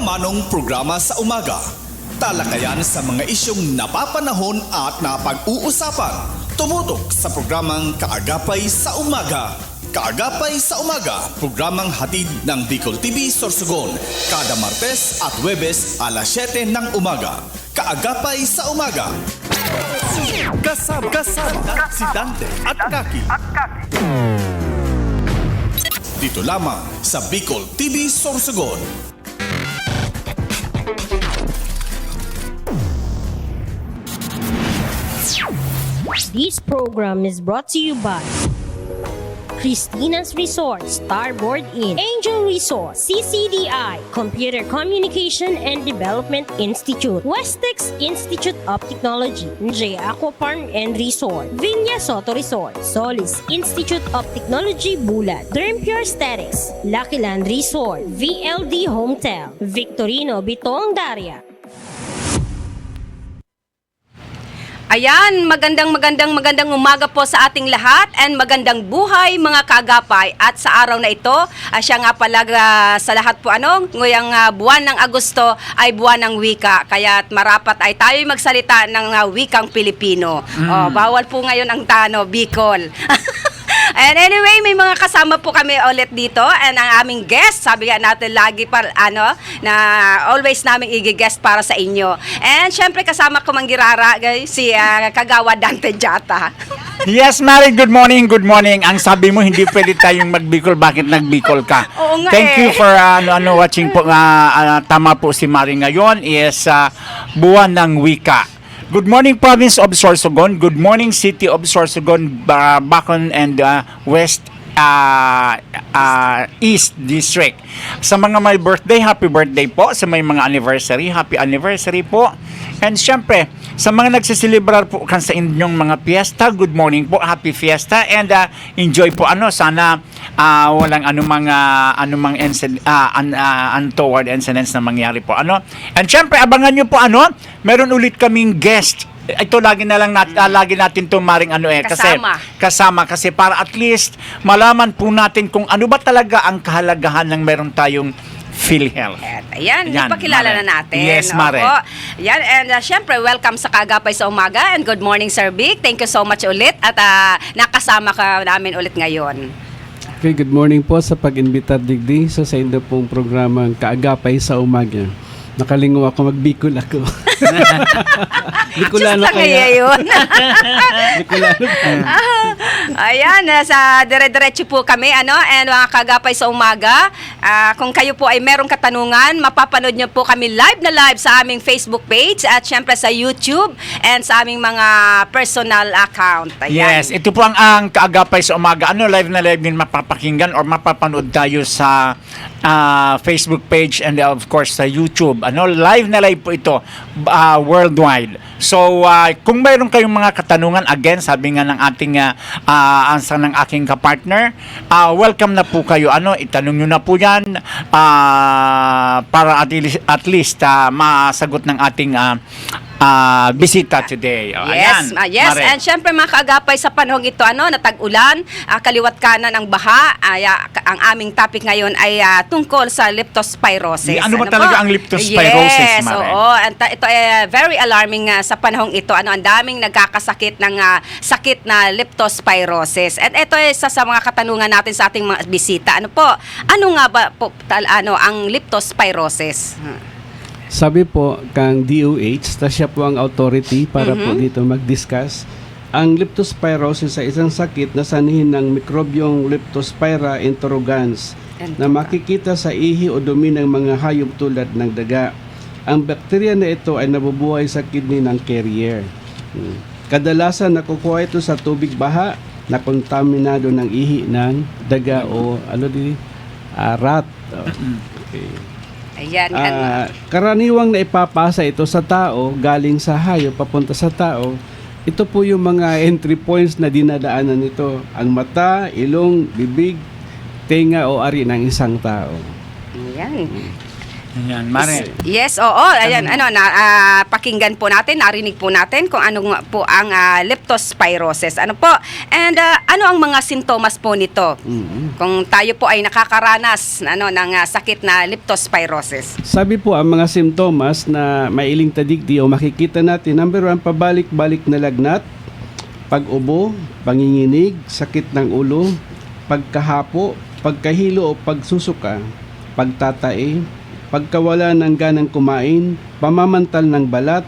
Mamanong programa sa umaga. Talakayan sa mga isyong napapanahon at napag-uusapan. Tumutok sa programang Kaagapay sa Umaga. Kaagapay sa Umaga, programang hatid ng Bicol TV Sorsogon. Kada Martes at Huwebes alas 7 ng umaga. Kaagapay sa Umaga. Kasama si Dante at Kaki. Dito lamang sa Bicol TV Sorsogon. This program is brought to you by Christina's Resort, Starboard Inn, Angel Resort, CCDI, Computer Communication and Development Institute, Westex Institute of Technology, J Aqua Farm and Resort, Vinya Soto Resort, Solis Institute of Technology Bulat, Dream Pure Aesthetics, Lucky Land Resort, VLD Hotel, Victorino Bitong Daria. Ayan, magandang umaga po sa ating lahat and magandang buhay mga kaagapay. At sa araw na ito, siya nga pala sa lahat po ngayong buwan ng Agosto ay buwan ng wika. Kaya marapat ay tayo magsalita ng wikang Pilipino. Bawal po ngayon ang Bicol. And anyway, may mga kasama po kami ulit dito and ang aming guest, sabi nga natin lagi na always namin i-guest para sa inyo. And syempre kasama ko manggirara, guys, si Kagawa Dante Jata. Yes, Mari, good morning, good morning. Ang sabi mo hindi pwede tayong magbicol, bakit nagbicol ka? Oo nga. Thank you for watching po. Tama po si Mari ngayon is buwan ng wika. Good morning, Province of Sorsogon. Good morning, City of Sorsogon, Bacon and West East District. Sa mga may birthday, happy birthday po. Sa may mga anniversary, happy anniversary po. And syempre, sa mga nagsiselebrar po kan sa inyong mga fiesta, good morning po, happy fiesta. And enjoy po sana walang anumang untoward incidents na mangyari po. And syempre, abangan nyo po meron ulit kaming guest. Ito lagi natin tumaring kasama kasi para at least malaman po natin kung ano ba talaga ang kahalagahan ng meron tayong PhilHealth. Ayan, ipakilala na natin. Yes, Mare. Yan, and syempre, welcome sa Kaagapay sa Umaga and good morning, Sir Vic. Thank you so much ulit at nakasama ka namin ulit ngayon. Okay, good morning po sa pag-imbita digdi sa inyo pong programang Kaagapay sa Umaga. Nakalingo ako, magbikol ako. Bicolano kaya yun. Bicolano kaya. Ayan, sa dire-diretso po kami, and mga Kaagapay sa Umaga. Kung kayo po ay merong katanungan, mapapanood nyo po kami live sa aming Facebook page at syempre sa YouTube and sa aming mga personal account. Ayan. Yes, ito po ang Kaagapay sa Umaga. Live na live din mapapakinggan or mapapanood tayo sa Facebook page and of course sa YouTube. Live na live po ito worldwide. So, kung mayroon kayong mga katanungan, again, sabi nga ng ating answer ng aking kapartner, welcome na po kayo. Itanong nyo na po yan para at least masagot ng ating bisita today. Yes, ayan, yes. Mare. And syempre mga kaagapay sa panahong ito, natag-ulan, kaliwat kanan ng baha. Ang aming topic ngayon ay tungkol sa leptospirosis. Ano ba talaga ang leptospirosis, yes, Mare? oo. Ito ay very alarming sa panahong ito. Ang daming nagkakasakit ng sakit na leptospirosis. At ito ay isa sa mga katanungan natin sa ating mga bisita. Ano nga ba po, ang leptospirosis? Sabi po kang DOH, siya po ang authority para po dito mag-discuss. Ang leptospirosis ay isang sakit na sanhin ng mikrobyong Leptospira interrogans na makikita sa ihi o dumi ng mga hayop tulad ng daga. Ang bakterya na ito ay nabubuhay sa kidney ng carrier. Kadalasan nakukuha ito sa tubig baha na kontaminado ng ihi ng daga o rat. Okay. Ayan, karaniwang na ipapasa ito sa tao, galing sa hayop papunta sa tao. Ito po yung mga entry points na dinadaanan nito. Ang mata, ilong, bibig, tenga o ari ng isang tao. Ayan. Ayan, Mare. Yes, oo. Ayan, pakinggan po natin, narinig po natin kung ano po ang leptospirosis. Ano po? And ano ang mga sintomas po nito? Kung tayo po ay nakakaranas ng sakit na leptospirosis. Sabi po ang mga simptomas na mailing tadigdi o makikita natin, number 1, pabalik-balik na lagnat, pag-ubo, panginginig, sakit ng ulo, pagkahapo, pagkahilo o pagsusuka, pagtatae, pagkawala ng ganang kumain, pamamantal ng balat,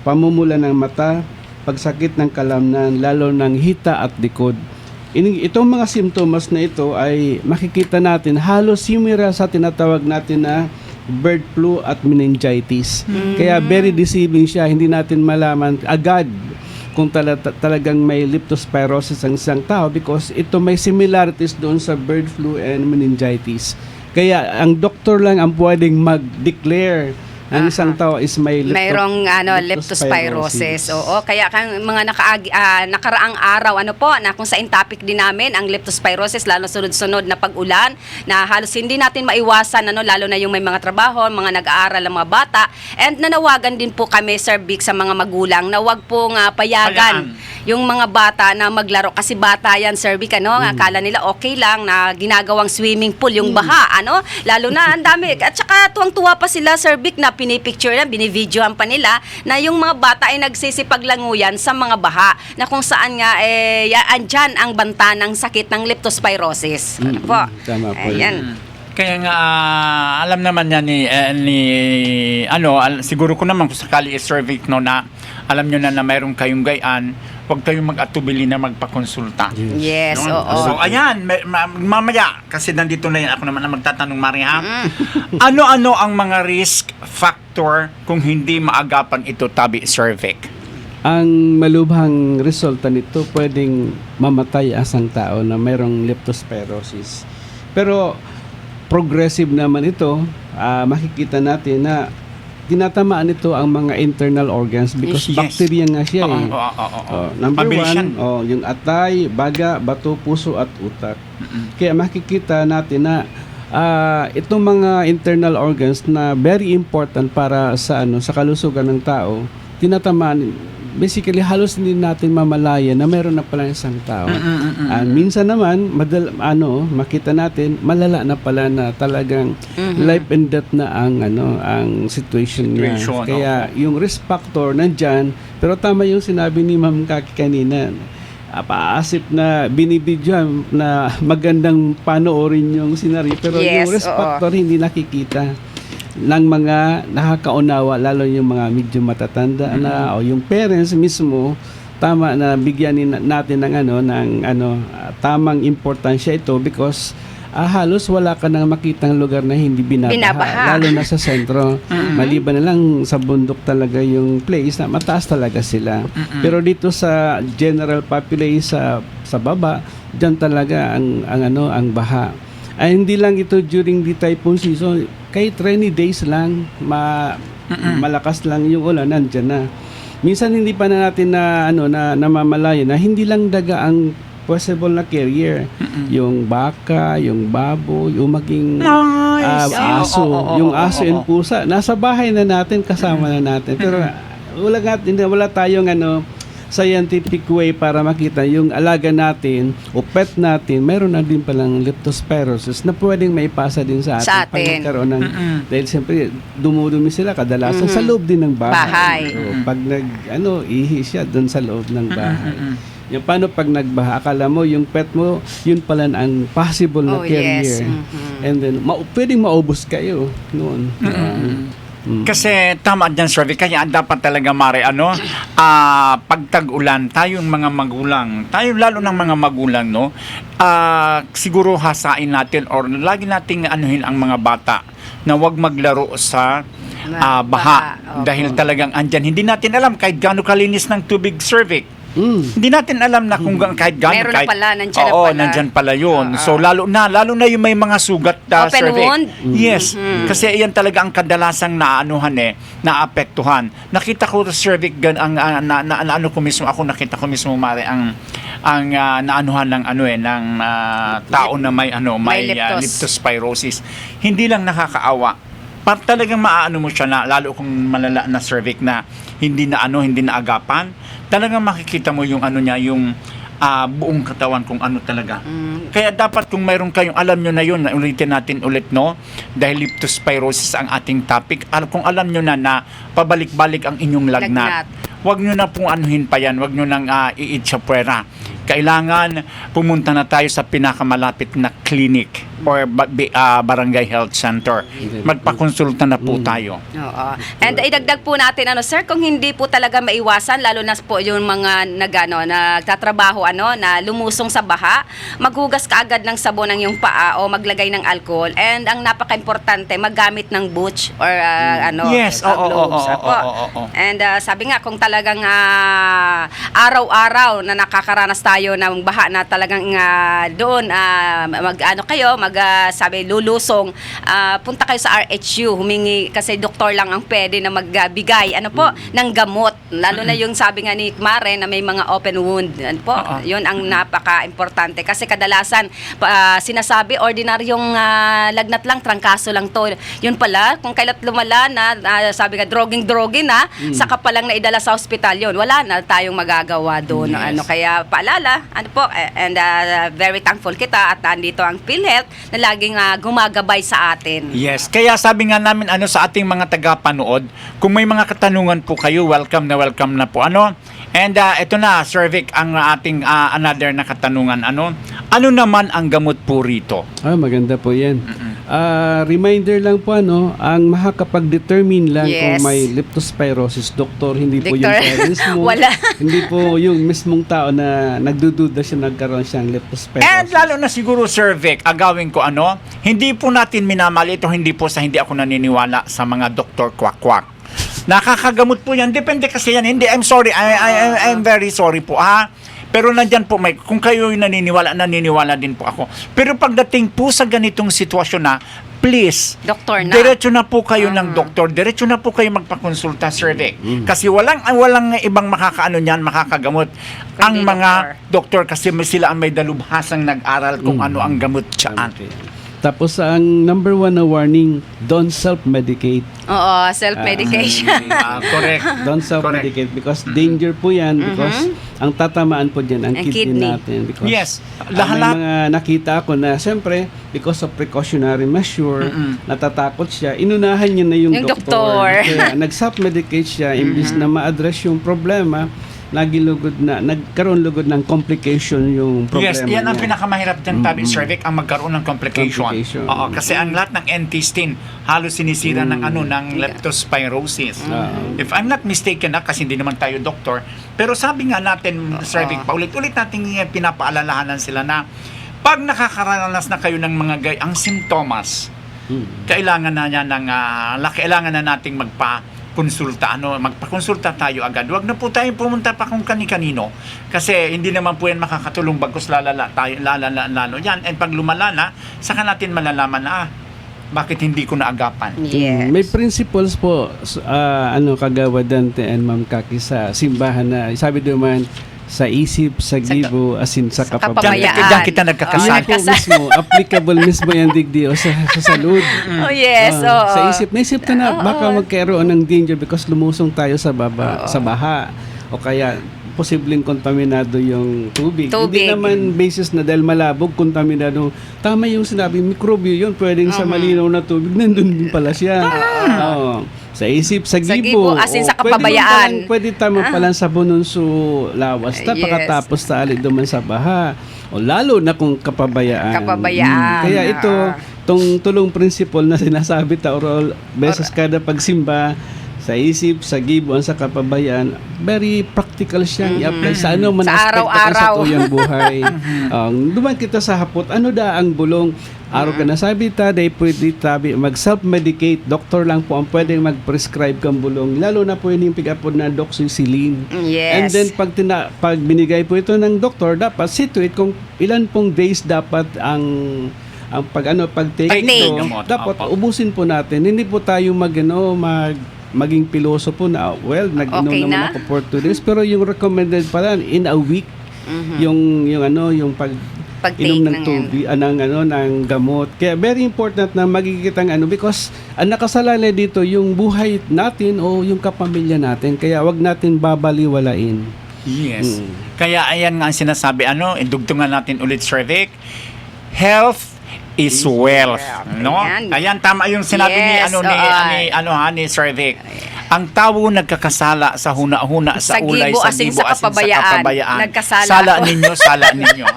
pamumula ng mata, pagsakit ng kalamnan, lalo ng hita at likod. Itong mga simptomas na ito ay makikita natin halos similar sa tinatawag natin na bird flu at meningitis. Kaya very deceiving siya, hindi natin malaman agad kung talagang may leptospirosis ang isang tao because ito may similarities doon sa bird flu and meningitis. Kaya ang doktor lang ang pwedeng mag-declare ang isang tao is may mayroong leptospirosis. Oo, kaya kan mga nakaraang araw na kung sa topic din namin ang leptospirosis, lalo sunod-sunod na pag-ulan na halos hindi natin maiwasan lalo na yung may mga trabaho, mga nag-aaral ang mga bata. And nanawagan din po kami, Sir Vic, sa mga magulang na wag pong payagan yung mga bata na maglaro kasi bata yan, Sir Vic, akala nila okay lang na ginagawang swimming pool yung baha, lalo na ang dami. At saka tuwang-tuwa pa sila, Sir Vic, na pinipicture na, binivdeohan pa nila na yung mga bata ay nagsisipaglanguyan sa mga baha na kung saan nga andyan ang banta ng sakit ng leptospirosis. Ano po? Tama po. Ayan. Kaya nga alam naman niya siguro ko naman kung sakali i-survey na alam nyo na mayroon kayong gayan, huwag kayong mag-atubili na magpakonsulta. Yes, No? oo. So ayan, mamaya kasi nandito na yan ako naman na magtatanong, Maria. Ano-ano ang mga risk factor kung hindi maagapan ito, Tabi Cervic? Ang malubhang resulta nito pwedeng mamatay asang tao na mayroong leptospirosis. Pero progressive naman ito, makikita natin na tinatamaan nito ang mga internal organs because Yes. bacteria nga siya eh. Number Mabilis 1, yung atay, baga, bato, puso at utak. Kaya makikita natin na itong mga internal organs na very important para sa kalusugan ng tao, tinatamaan. Basically halos hindi natin mamalaya na meron na pala isang tao. Minsan naman makita natin malala na pala na talagang life and death na ang situation niya. Kaya yung risk factor nandyan, pero tama yung sinabi ni Ma'am Kaki kanina. Paasip na binibidyohan na magandang panoorin yung scenario pero Yes, yung risk oo. factor hindi nakikita ng mga nakakaunawa, lalo yung mga medyo matatanda na o yung parents mismo, tama na bigyan natin ng tamang importansya ito because halos wala ka nang makitang lugar na hindi binabaha. Lalo na sa sentro. Maliban na lang sa bundok talaga yung place na mataas talaga sila. Pero dito sa general population sa baba, diyan talaga ang baha. Ay hindi lang ito during the typhoon season, kahit rainy days lang, malakas lang yung ulan, nandiyan na. Minsan hindi pa na natin na namamalaya na hindi lang daga ang possible na carrier. Yung baka, yung baboy, yung maging aso, yung aso and pusa. Nasa bahay na natin, kasama na natin. Pero wala tayong scientific way para makita yung alaga natin o pet natin, meron na din palang leptospirosis na pwedeng maipasa din sa atin. Pag nagkaroon ng, dahil siyempre dumudumi sila kadalasan sa loob din ng bahay. O, pag ihi siya doon sa loob ng bahay. Yung paano pag nagbaha, akala mo yung pet mo, yun pala ang possible na carrier. Yes. And then, pwedeng maubos kayo noon. Kasi tama dyan, Sir Vic, kaya dapat talaga, Mare, pag tag-ulan, tayong mga magulang, lalo ng mga magulang, siguro hasain natin or lagi nating anuhin ang mga bata na wag maglaro sa baha. Dahil talagang andyan, hindi natin alam kahit gaano kalinis ng tubig, Sir Vic. Hindi natin alam na kung kahit gaano. Meron na pala, nandyan na oo, pala. nandyan pala yun. So lalo na yung may mga sugat, Open Sir Vic. wound? Yes. Kasi iyan talaga ang kadalasang naapektuhan. Nakita ko, Sir Vic, nakita ko mismo, Mare, ang naanuhan ng tao na may May leptospirosis. Hindi lang nakakaawa, talagang maaano mo siya na, lalo kung malala na cervix na hindi na agapan, talagang makikita mo yung ano niya, yung buong katawan kung ano talaga. Kaya dapat kung mayroon kayong, alam nyo na yun, ulitin natin ulit, no? Dahil leptospirosis ang ating topic, kung alam nyo na pabalik-balik ang inyong lagnat, wag nyo na pong anuhin pa yan, wag nyo nang iid sa puwera. Kailangan pumunta na tayo sa pinakamalapit na clinic or barangay health center. Magpakonsulta na po tayo. Oo. And idagdag po natin, sir, kung hindi po talaga maiwasan, lalo na po yung mga nagtatrabaho na lumusong sa baha, maghugas ka agad ng sabon ng iyong paa o maglagay ng alcohol. And ang napaka-importante, maggamit ng boots or Yes, gloves. oo. And sabi nga, kung talagang araw-araw na nakakaranas tayo ng baha na talagang doon sabi lulusong, punta kayo sa RHU, humingi kasi doktor lang ang pwede na magbigay ng gamot, lalo na yung sabi nga ni Mare na may mga open wound yun ang napaka-importante kasi kadalasan sinasabi ordinaryong lagnat lang, trangkaso lang to, yun pala kung kailat lumala na sabi nga droging na saka pa lang naidala sa ospital, yun wala na tayong magagawa doon. Yes. Kaya paalala and very thankful kita at andito ang PhilHealth na laging gumagabay sa atin. Yes, kaya sabi nga namin sa ating mga tagapanood, kung may mga katanungan po kayo, welcome na po. And ito na, cervix ang ating another na katanungan. Ano naman ang gamot po rito? Maganda po yan. Reminder lang po, ang makakapag-determine lang kung may leptospirosis, doktor, hindi po yung parents mo. Wala. Hindi po yung mismong tao na nagdududa siya nagkaroon siyang leptospirosis. And lalo na siguro cervix, agawin ko hindi po natin minamali ito, hindi ako naniniwala sa mga doktor kwak-kwak. Nakakagamot po yan, depende kasi yan. Hindi, I'm sorry, I'm very sorry po Pero nandyan po, kung kayo yung naniniwala din po ako. Pero pagdating po sa ganitong sitwasyon please, doktor na. Diretso na po kayo ng doktor, diretso na po kayo magpakonsulta, cervix. Kasi walang ibang makakagamot. Ang mga doktor kasi sila ang may dalubhasang nag-aral kung ano ang gamot dyan. Tapos ang number 1 na warning, don't self-medicate. Oo, self-medication. Correct. Don't self-medicate because danger po yan because ang tatamaan po dyan ang kidney natin. Because yes. may mga nakita ko na siyempre because of precautionary measure, natatakot siya, inunahan niya na yung doktor. Kaya nag-self-medicate siya imbis na ma-address yung problema, nagkaroon lugod ng complication yung problema. Yes, yan ang niya. pinakamahirap dyan, tabi cervix, ang magkaroon ng complication. Oo, kasi ang lahat ng intestine halos sinisira ng leptospirosis. If I'm not mistaken kasi hindi naman tayo doktor, pero sabi nga natin, cervix, paulit-ulit natin pinapaalalahanan sila na pag nakakaranas na kayo ng mga ang simptomas, kailangan na nating magpakonsulta tayo agad. Huwag na po tayo pumunta pa kung kani-kanino kasi hindi naman po yan makakatulong bagkus lalala yan. And pag lumala na, saka natin malalaman na bakit hindi ko naagapan. Yes. May principles po kagawad Dante and Ma'am Kaki sa simbahan na sabi naman sa isip, sa gibo, asin sa kapabayaan. Diyan kita nagkakasal. Yan po mismo, applicable mismo yan digdi o sa salud. Oh yes, Sa isip, naisip ka na baka magkaroon ng danger because lumusong tayo sa baha o kaya posibleng kontaminado yung tubig. Hindi naman basis na dahil malabog, kontaminado. Tama yung sinabi, mikrobyo yun, pwedeng sa malinaw na tubig, nandun din pala siya. Sa isip, sa gibo, asin sa kapabayaan. Pwede tama palang sa bununso lawas pagkatapos tali duman sa baha. O lalo na kung kapabayaan. Kaya ito, tong tulong principle na sinasabi beses kada pagsimba, sa isip, sa gibo, sa kapabayaan, very practical siyang i-apply sa man sa aspect araw-araw. sa tuyang buhay. Duman kita sa hapot, ang bulong? Araw ka na sabi dahil pwede mag-self-medicate. Doktor lang po ang pwedeng mag-prescribe kang bulong. Lalo na po yung pick-up na doxycycline. Yes. And then pag binigay po ito ng doktor, dapat see to it kung ilan pong days dapat ang pag-take ito. Dapat ubusin po natin. Hindi po tayo maging piloso po na nag-inom naman ako for 2 days pero yung recommended pala in a week yung Pag-take inom ng ng tubig, ng gamot. Kaya very important na magiging because ang nakasalalay dito yung buhay natin o yung kapamilya natin. Kaya wag natin babaliwalain. Yes. Kaya ayan nga ang sinasabi, idugtungan natin ulit, Sir Vic. Health is wealth, no? Ayan. Ayan, tama yung sinabi Yes, ni Sir Vic. Ang tao nagkakasala sa huna-huna, sa ulay, gibo sa asing gibo, sa kapabayaan. Nagkasala Sala ako. ninyo.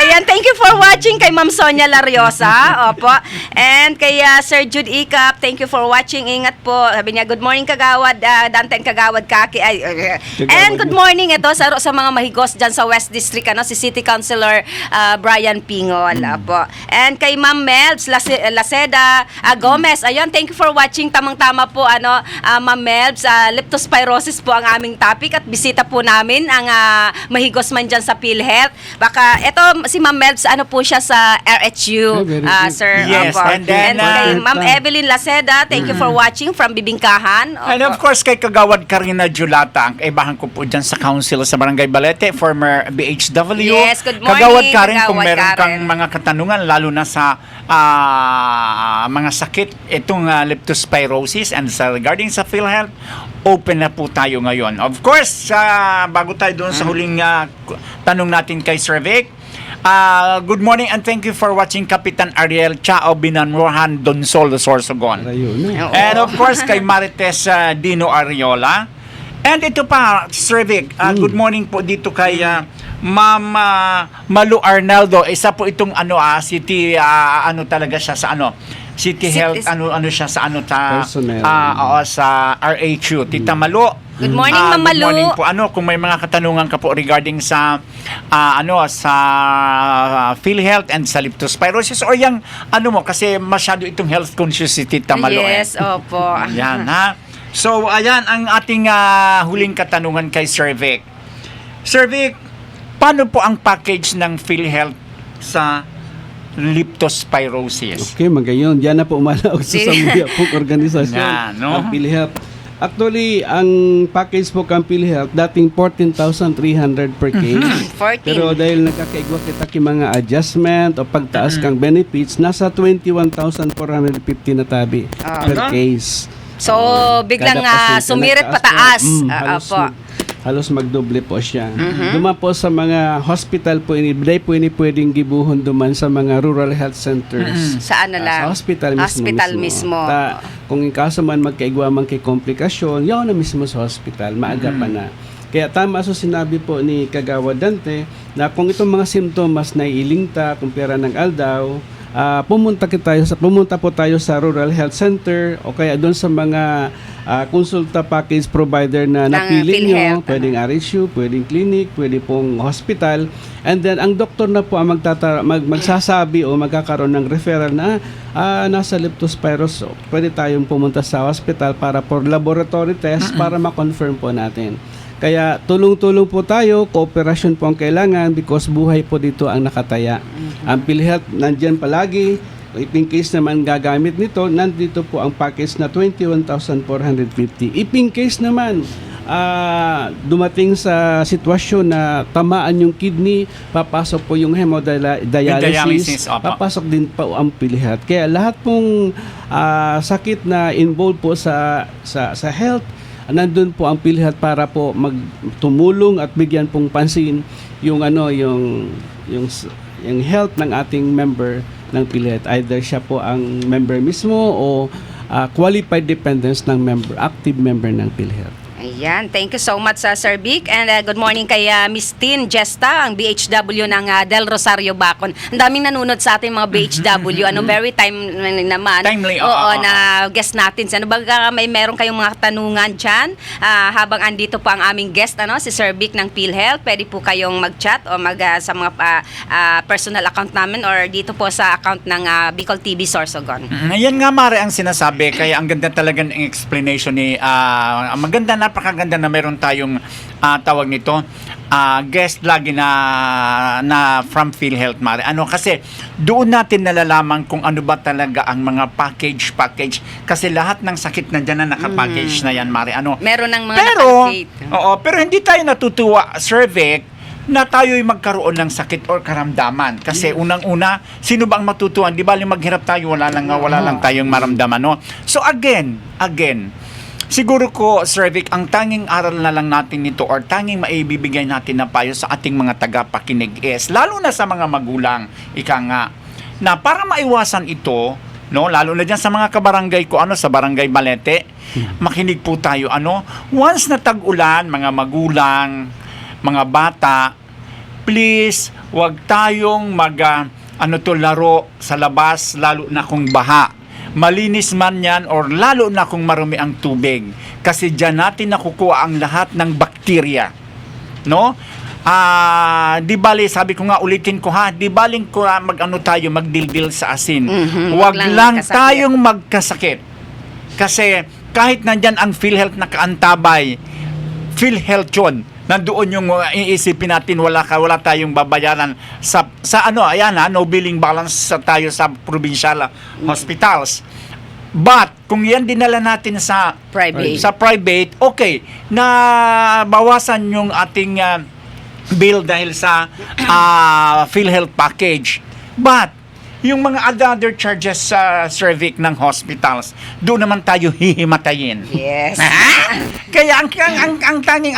Ayan, thank you for watching kay Ma'am Sonia Lariosa. Opo. And kay Sir Jude Ikap, thank you for watching. Ingat po. Sabi niya, good morning Kagawad, Dante and Kagawad Kaki. And good morning ito sa mga mahigos dyan sa West District, si City Councilor Brian Pingol. Opo. And kay Ma'am Melbs Laceda Gomez. Ayun, thank you for watching. Tamang-tama po, Ma'am Melbs, leptospirosis po ang aming topic at bisita po namin ang mahigos man dyan sa PhilHealth. Baka, eto si Ma'am Melbs, po siya sa RHU, very good. Sir. Yes, Opo. and then, kay Ma'am Evelyn Laceda, thank you for watching from Bibingkahan. Opo. And of course, kay Kagawad Karina Julata, ang kaibahan ko po dyan sa council sa Barangay Balete, former BHW. Yes, good morning, Kagawad Karin, kung Kagawad meron kang Karen. mga katanungan, lalo na sa mga sakit, itong leptospirosis and regarding sa PhilHealth, open na po tayo ngayon. Of course, bago tayo doon sa huling tanong natin kay Sir Vic, good morning and thank you for watching Kapitan Ariel Chao Binanrohan Donsol Sorsogon. Ayun na. Oo. And of course, kay Marites Dino Ariola. And ito pa, Sir Vic, good morning po dito kay Ma'am Malu Arnaldo. Isa po itong city, talaga siya sa City Health, siya sa Personnel. sa RHU. Tita Malu. Good morning, Ma'am Good morning Malu. po. Kung may mga katanungan ka po regarding sa sa PhilHealth and sa leptospirosis or yung kasi masyado itong health conscious si Tita Malu. Yes, opo. Ayan, ha? So, ayan ang ating huling katanungan kay Sir Vic. Sir Vic, paano po ang package ng PhilHealth sa leptospirosis? Okay, magayon. Diyan na po umalaog sa samaya pong organisasyon Nga, no? ng PhilHealth. Actually, ang package po ng PhilHealth, dating 14,300 per case. 14. Pero dahil nagkakaigwa kita mga adjustment o pagtaas kang benefits, nasa 21,450 na tabi per case. So, biglang Kada pasyente sumirit nagtaas pataas. po. Halos magdoble po siya. Duman po sa mga hospital po, hindi pwedeng gibuhon duman sa mga rural health centers. Saan na lang? Sa hospital mismo. Hospital mismo. Kung in kaso man magkaigwa man kay komplikasyon, yaw na mismo sa hospital, maaga pa na. Kaya tama so sinabi po ni Kagawad Dante na kung itong mga simptomas na iilingta, kumpira ng aldaw, pumunta po tayo sa rural health center o kaya doon sa mga konsulta package provider na napili nyo. PhilHealth, Pwedeng RHU, pwedeng clinic, pwede pong hospital. And then ang doktor na po ang magsasabi o magkakaroon ng referral na nasa leptospirosis. So, pwede tayong pumunta sa hospital para for laboratory test para ma-confirm po natin. Kaya tulong-tulong po tayo, cooperation po ang kailangan because buhay po dito ang nakataya. Ang PhilHealth nandyan palagi. If in case naman gagamit nito, nandito po ang package na 21,450. If in case naman dumating sa sitwasyon na tamaan yung kidney, papasok po yung hemodialysis, opo. papasok din po ang PhilHealth. Kaya lahat pong sakit na involved po sa health, nandun po ang PhilHealth para po magtumulong at bigyan pong pansin yung health ng ating member ng PhilHealth. Either siya po ang member mismo o qualified dependents ng active member ng PhilHealth. Ayan, thank you so much Sir Vic and good morning kay Miss Tin Jesta, ang BHW ng Del Rosario Bacon. Ang daming nanonood sa ating mga BHW, very timely naman. Timely, oo, na guest natin. Ano ba meron kayong mga tanungan dyan? Habang andito po ang aming guest, si Sir Vic ng PhilHealth, pwede po kayong mag-chat o sa mga personal account namin or dito po sa account ng Bicol TV Sorsogon. Ayan nga, Mare, ang sinasabi. Kaya ang ganda talaga ng explanation ni napakaganda na meron tayong tawag nito guest lagi na from PhilHealth, Mare. Kasi doon natin nalalaman kung ano ba talaga ang mga package kasi lahat ng sakit nandiyan na nakapackage na yan, Mare. Meron ng mga pero nakalocate. pero hindi tayo natutuwa, Sir Vic, na tayo'y magkaroon ng sakit or karamdaman. Kasi unang-una, sino ba ang matutuwan? Di ba maghirap tayo, wala lang tayong maramdaman, no? So again, siguro ko, Sir Vic, ang tanging aral na lang natin nito or tanging maibibigay natin na payo sa ating mga tagapakinig is, lalo na sa mga magulang, ika nga, na para maiwasan ito, no, lalo na dyan sa mga kabarangay ko, sa Barangay Balete, makinig po tayo, once na tag-ulan, mga magulang, mga bata, please, wag tayong laro sa labas, lalo na kung baha. Malinis man yan or lalo na kung marumi ang tubig. Kasi dyan natin nakukuha ang lahat ng bakterya. No? Di bali, sabi ko nga, ulitin ko di baling ko magdildil sa asin. Wag lang tayong magkasakit. Kasi kahit nandyan ang PhilHealth na kaantabay, PhilHealth yun, nandoon yung iisipin natin, wala tayong babayaran sa no billing balance tayo sa provincial hospitals. But kung yan dinala natin sa private, okay, na bawasan yung ating bill dahil sa PhilHealth package. But yung mga other charges sa cervix ng hospitals, doon naman tayo hihimatayin. Yes. Kaya ang tanging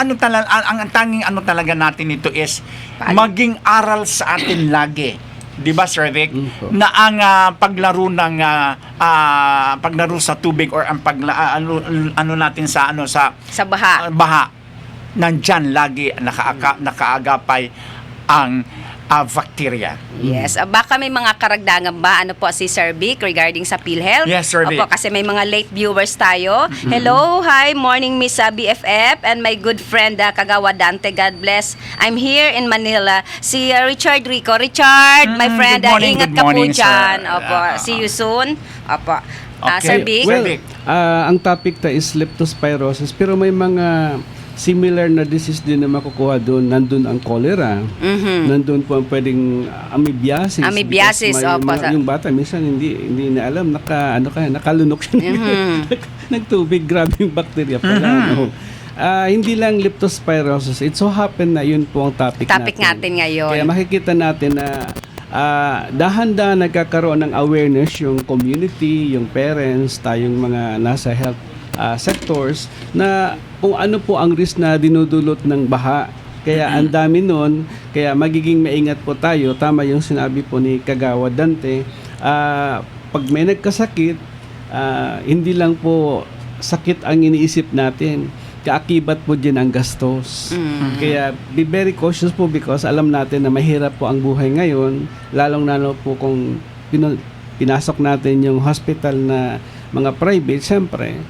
talaga natin ito is maging aral sa atin lagi. 'Di ba, Sir Vic? Na ang paglaro sa tubig or ang natin sa baha. Nandyan lagi nakaagapay ang bacteria. Yes. Baka may mga karagdagan ba si Sir Vic regarding sa PhilHealth? Yes, Sir Vic. Opo, kasi may mga late viewers tayo. Hello, hi, morning Miss BFF and my good friend Kagawa Dante, God bless. I'm here in Manila. Si Richard Rico. Richard, my friend, good morning, ingat good ka po morning, dyan. sir. Opo, see you soon. Opo. Okay. Sir Vic? Well, Vic. ang topic ta is leptospirosis, pero may mga similar na disease din na makukuha doon. Nandun ang cholera. Nandun po ang pwedeng amoebiasis. Amoebiasis, Because opo. yung bata minsan hindi na alam, nakalunok siya. Nagtubig, grabe yung bacteria pala. No? Hindi lang leptospirosis. It so happen na yun po ang topic natin ngayon. Kaya makikita natin na dahan-dahan nagkakaroon ng awareness yung community, yung parents, tayong mga nasa health sectors na kung ano po ang risk na dinudulot ng baha. Kaya ang dami nun, kaya magiging maingat po tayo. Tama yung sinabi po ni Kagawa Dante. Pag may nagkasakit, hindi lang po sakit ang iniisip natin. Kaakibat po din ang gastos. Kaya be very cautious po because alam natin na mahirap po ang buhay ngayon, lalong-lalo po kung pinasok natin yung hospital na mga private, siyempre,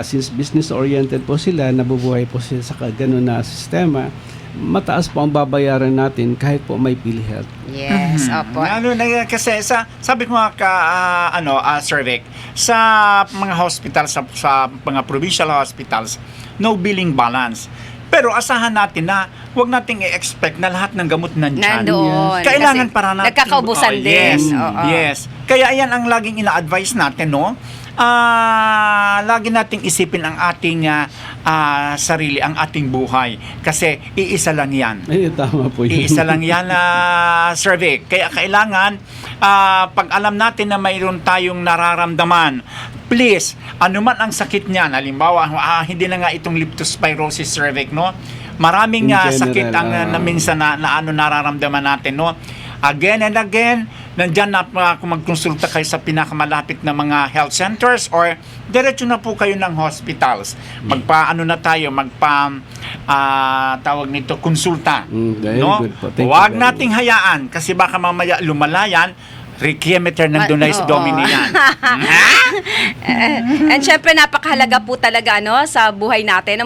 since business-oriented po sila, nabubuhay po sila sa ganun na sistema, mataas po ang babayaran natin kahit po may PhilHealth. Yes, opo. Kasi sabi ko nga Sir Vic, sa mga hospital, sa mga provincial hospitals, no billing balance. Pero asahan natin na huwag nating i-expect na lahat ng gamot nandyan. Nandoon. Kailangan Kasi para natin. nagkakaubusan din. Yes, Oo. yes. Kaya ayan ang laging ina-advise natin, no? Lagi nating isipin ang ating sarili, ang ating buhay. Kasi iisa lang yan. Ay, tama po yun. Iisa lang yan, Sir Vic. Kaya kailangan, pag alam natin na mayroon tayong nararamdaman, please, anuman ang sakit niyan, halimbawa, hindi na nga itong leptospirosis, Sir Vic, no? Maraming In general, sakit ang minsan na nararamdaman natin, no? Again and again, nandyan na kung magkonsulta kayo sa pinakamalapit na mga health centers or diretso na po kayo ng hospitals. Tawag nito, konsulta. Very No? good po. Thank you Huwag very nating hayaan kasi baka mamaya lumalayan, Requiemeter ng Dunay Oo. Domini yan. And syempre napakahalaga po talaga sa buhay natin na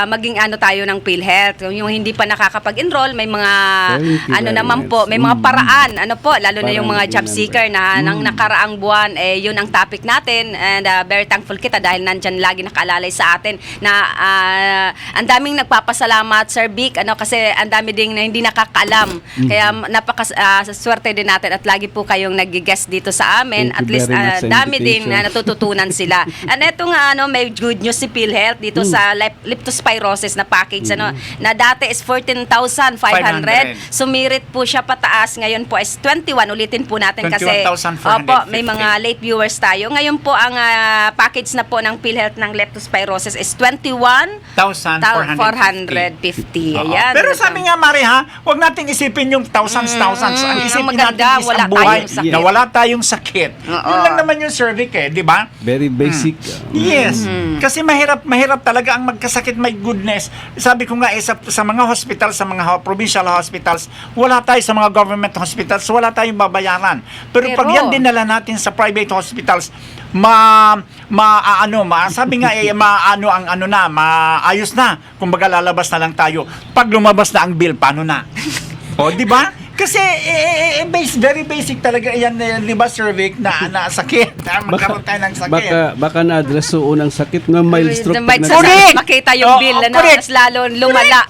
maging tayo ng PhilHealth. Yung hindi pa nakakapag-enroll, may mga Thank you very naman much. po, may mga paraan, lalo na yung mga Paraan job din seeker na nang nakaraang buwan yun ang topic natin and very thankful kita dahil nandyan lagi nakaalalay sa atin na ang daming nagpapasalamat Sir Vic kasi ang dami ding na hindi nakakaalam. Kaya swerte din natin at lagi po kayo kayong nag-guest dito sa amin. Thank At you least very much sa dami din invitation. natututunan sila. And eto nga may good news si PhilHealth dito sa leptospirosis na package na dati is 14,500. Sumirit po siya pataas. Ngayon po is 21. Ulitin po natin kasi 21,450. opo, may mga late viewers tayo. Ngayon po ang package na po ng PhilHealth ng leptospirosis is 21,450. Oo. Ayan. Pero sabi nga, Mari, huwag nating isipin yung thousands. Ang isipin maganda, natin is wala ang buhay tayong sakit. na wala tayong sakit. Oo. Yun lang naman yung cervix di ba? Very basic. Yes. Kasi mahirap talaga ang magkasakit, my goodness. Sabi ko nga sa mga hospital, sa mga provincial hospitals, wala tayo sa mga government hospitals, wala tayong babayaran. Pero pag yan dinala natin sa private hospitals, sabi nga maayos na. Kumbaga lalabas na lang tayo. Pag lumabas na ang bill, paano na? O, di ba? Kasi very basic talaga yan, di ba, cervix na sakit. Magkaroon tayo ng sakit. Baka na-address so unang sakit na mild stroke. Correct! Makita yung bill na correct. mas lalo lumala.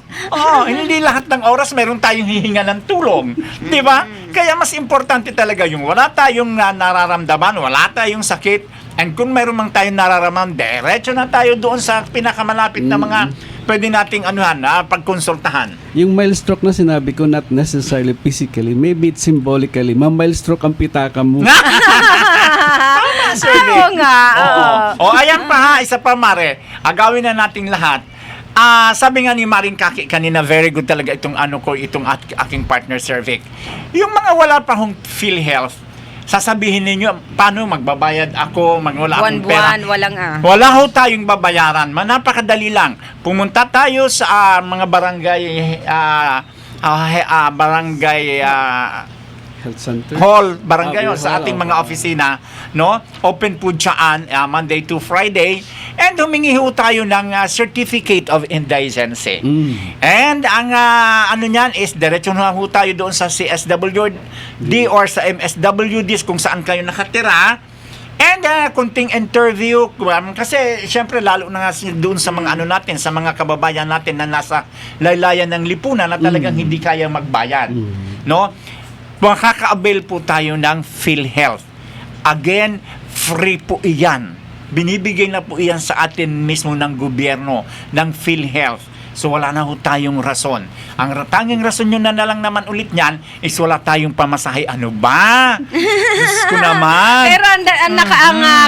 Hindi lahat ng oras meron tayong hihinga ng tulong. Di ba? Kaya mas importante talaga yung wala tayong nararamdaman, wala tayong sakit. And kung meron mang tayong nararamdaman, diretso na tayo doon sa pinakamalapit na mga pwede nating pagkonsultahan. Yung mild stroke na sinabi ko, not necessarily physically, maybe it's symbolically. Mild stroke ang pitaka mo. Oo nga. O, ayan pa isa pa, Mare. Agawin na nating lahat. Sabi nga ni Maring Kaki kanina, very good talaga itong aking partner cervix. Yung mga wala pa hong PhilHealth, sasabihin ninyo, paano magbabayad ako, wala akong pera. Walang Wala ho tayong babayaran. Napakadali lang. Pumunta tayo sa mga barangay Health center. hall, barangay Ah, sa hall, ating oo. mga opisina, no? Open po dyan, Monday to Friday. And humingi ho tayo ng certificate of indigency. And ang ano niyan is diretso na ho tayo doon sa CSWD or sa MSWDs kung saan kayo nakatira. And kunting interview, kasi syempre lalo na nga doon sa mga ano natin, sa mga kababayan natin na nasa laylayan ng lipunan na talagang hindi kaya magbayad. No? Makaka-avail po tayo ng PhilHealth. Again, free po iyan. Binibigay na po iyan sa atin mismo ng gobyerno, ng PhilHealth. So wala na ho tayong rason. Ang tanging rason nyo na lang naman ulit niyan is wala tayong pamasahe. Ano ba? Diyos ko naman. Pero ang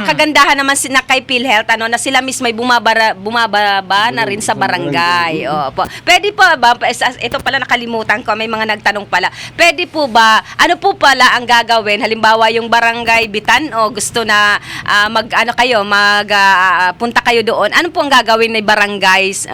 kagandahan naman kay PhilHealth na sila mismo ay bumababa na rin sa barangay. Opo. Pwede pa ba, ito pala nakalimutan ko, may mga nagtanong pala. Pwede po ba, ano po pala ang gagawin? Halimbawa yung barangay Bitan o gusto na punta kayo doon. Ano po ang gagawin ng barangays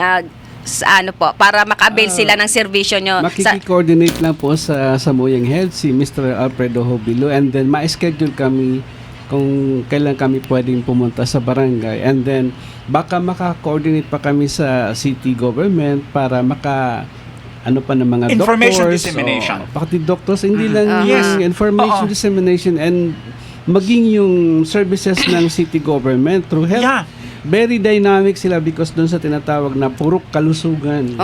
para maka-avail sila ng serbisyo nyo? Makiki-coordinate lang po sa Samuyang Health si Mr. Alfredo Hobilo, and then ma-schedule kami kung kailan kami pwedeng pumunta sa barangay, and then baka maka-coordinate pa kami sa city government para pa ng mga Information doctors, dissemination. Pati doctors, hindi lang Yes. yung information dissemination and maging yung services ng city government through health. Yeah. Very dynamic sila because doon sa tinatawag na purok kalusugan.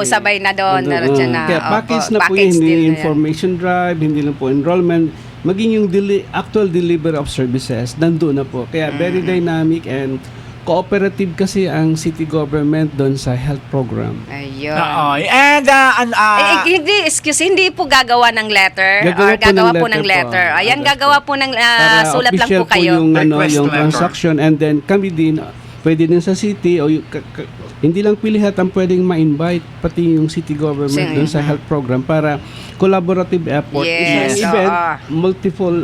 Sabay na doon. Kaya package na po yun, hindi information drive, hindi lang po enrollment, maging yung actual delivery of services, nandun na po. Kaya very dynamic and cooperative kasi ang city government doon sa health program. Ayun. And hindi po gagawa ng letter Gagawa po ng ng letter letter. po. Ayan, gagawa po ng Para sulat lang official po kayo. yung, Request yung letter. transaction, and then kami din, pwede din sa city, o hindi lang PhilHealth ang pwedeng ma-invite, pati yung city government doon sa health program para collaborative effort. Yes, Isang event, multiple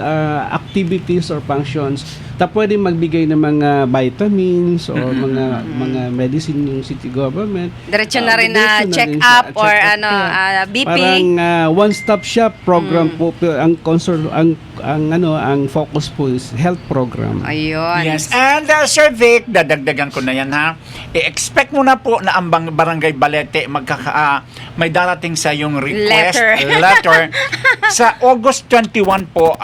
activities or functions, pwedeng magbigay ng mga vitamins or mga medicine yung city government. Diretso na rin na check up or BP. Parang one-stop shop program po, ang ang focus po is health program. Ayun. Yes. And cervix, dadagdagan ko na yan ha. I-expect mo una po na ang Barangay Balete may darating sa yung request letter sa August 21 po,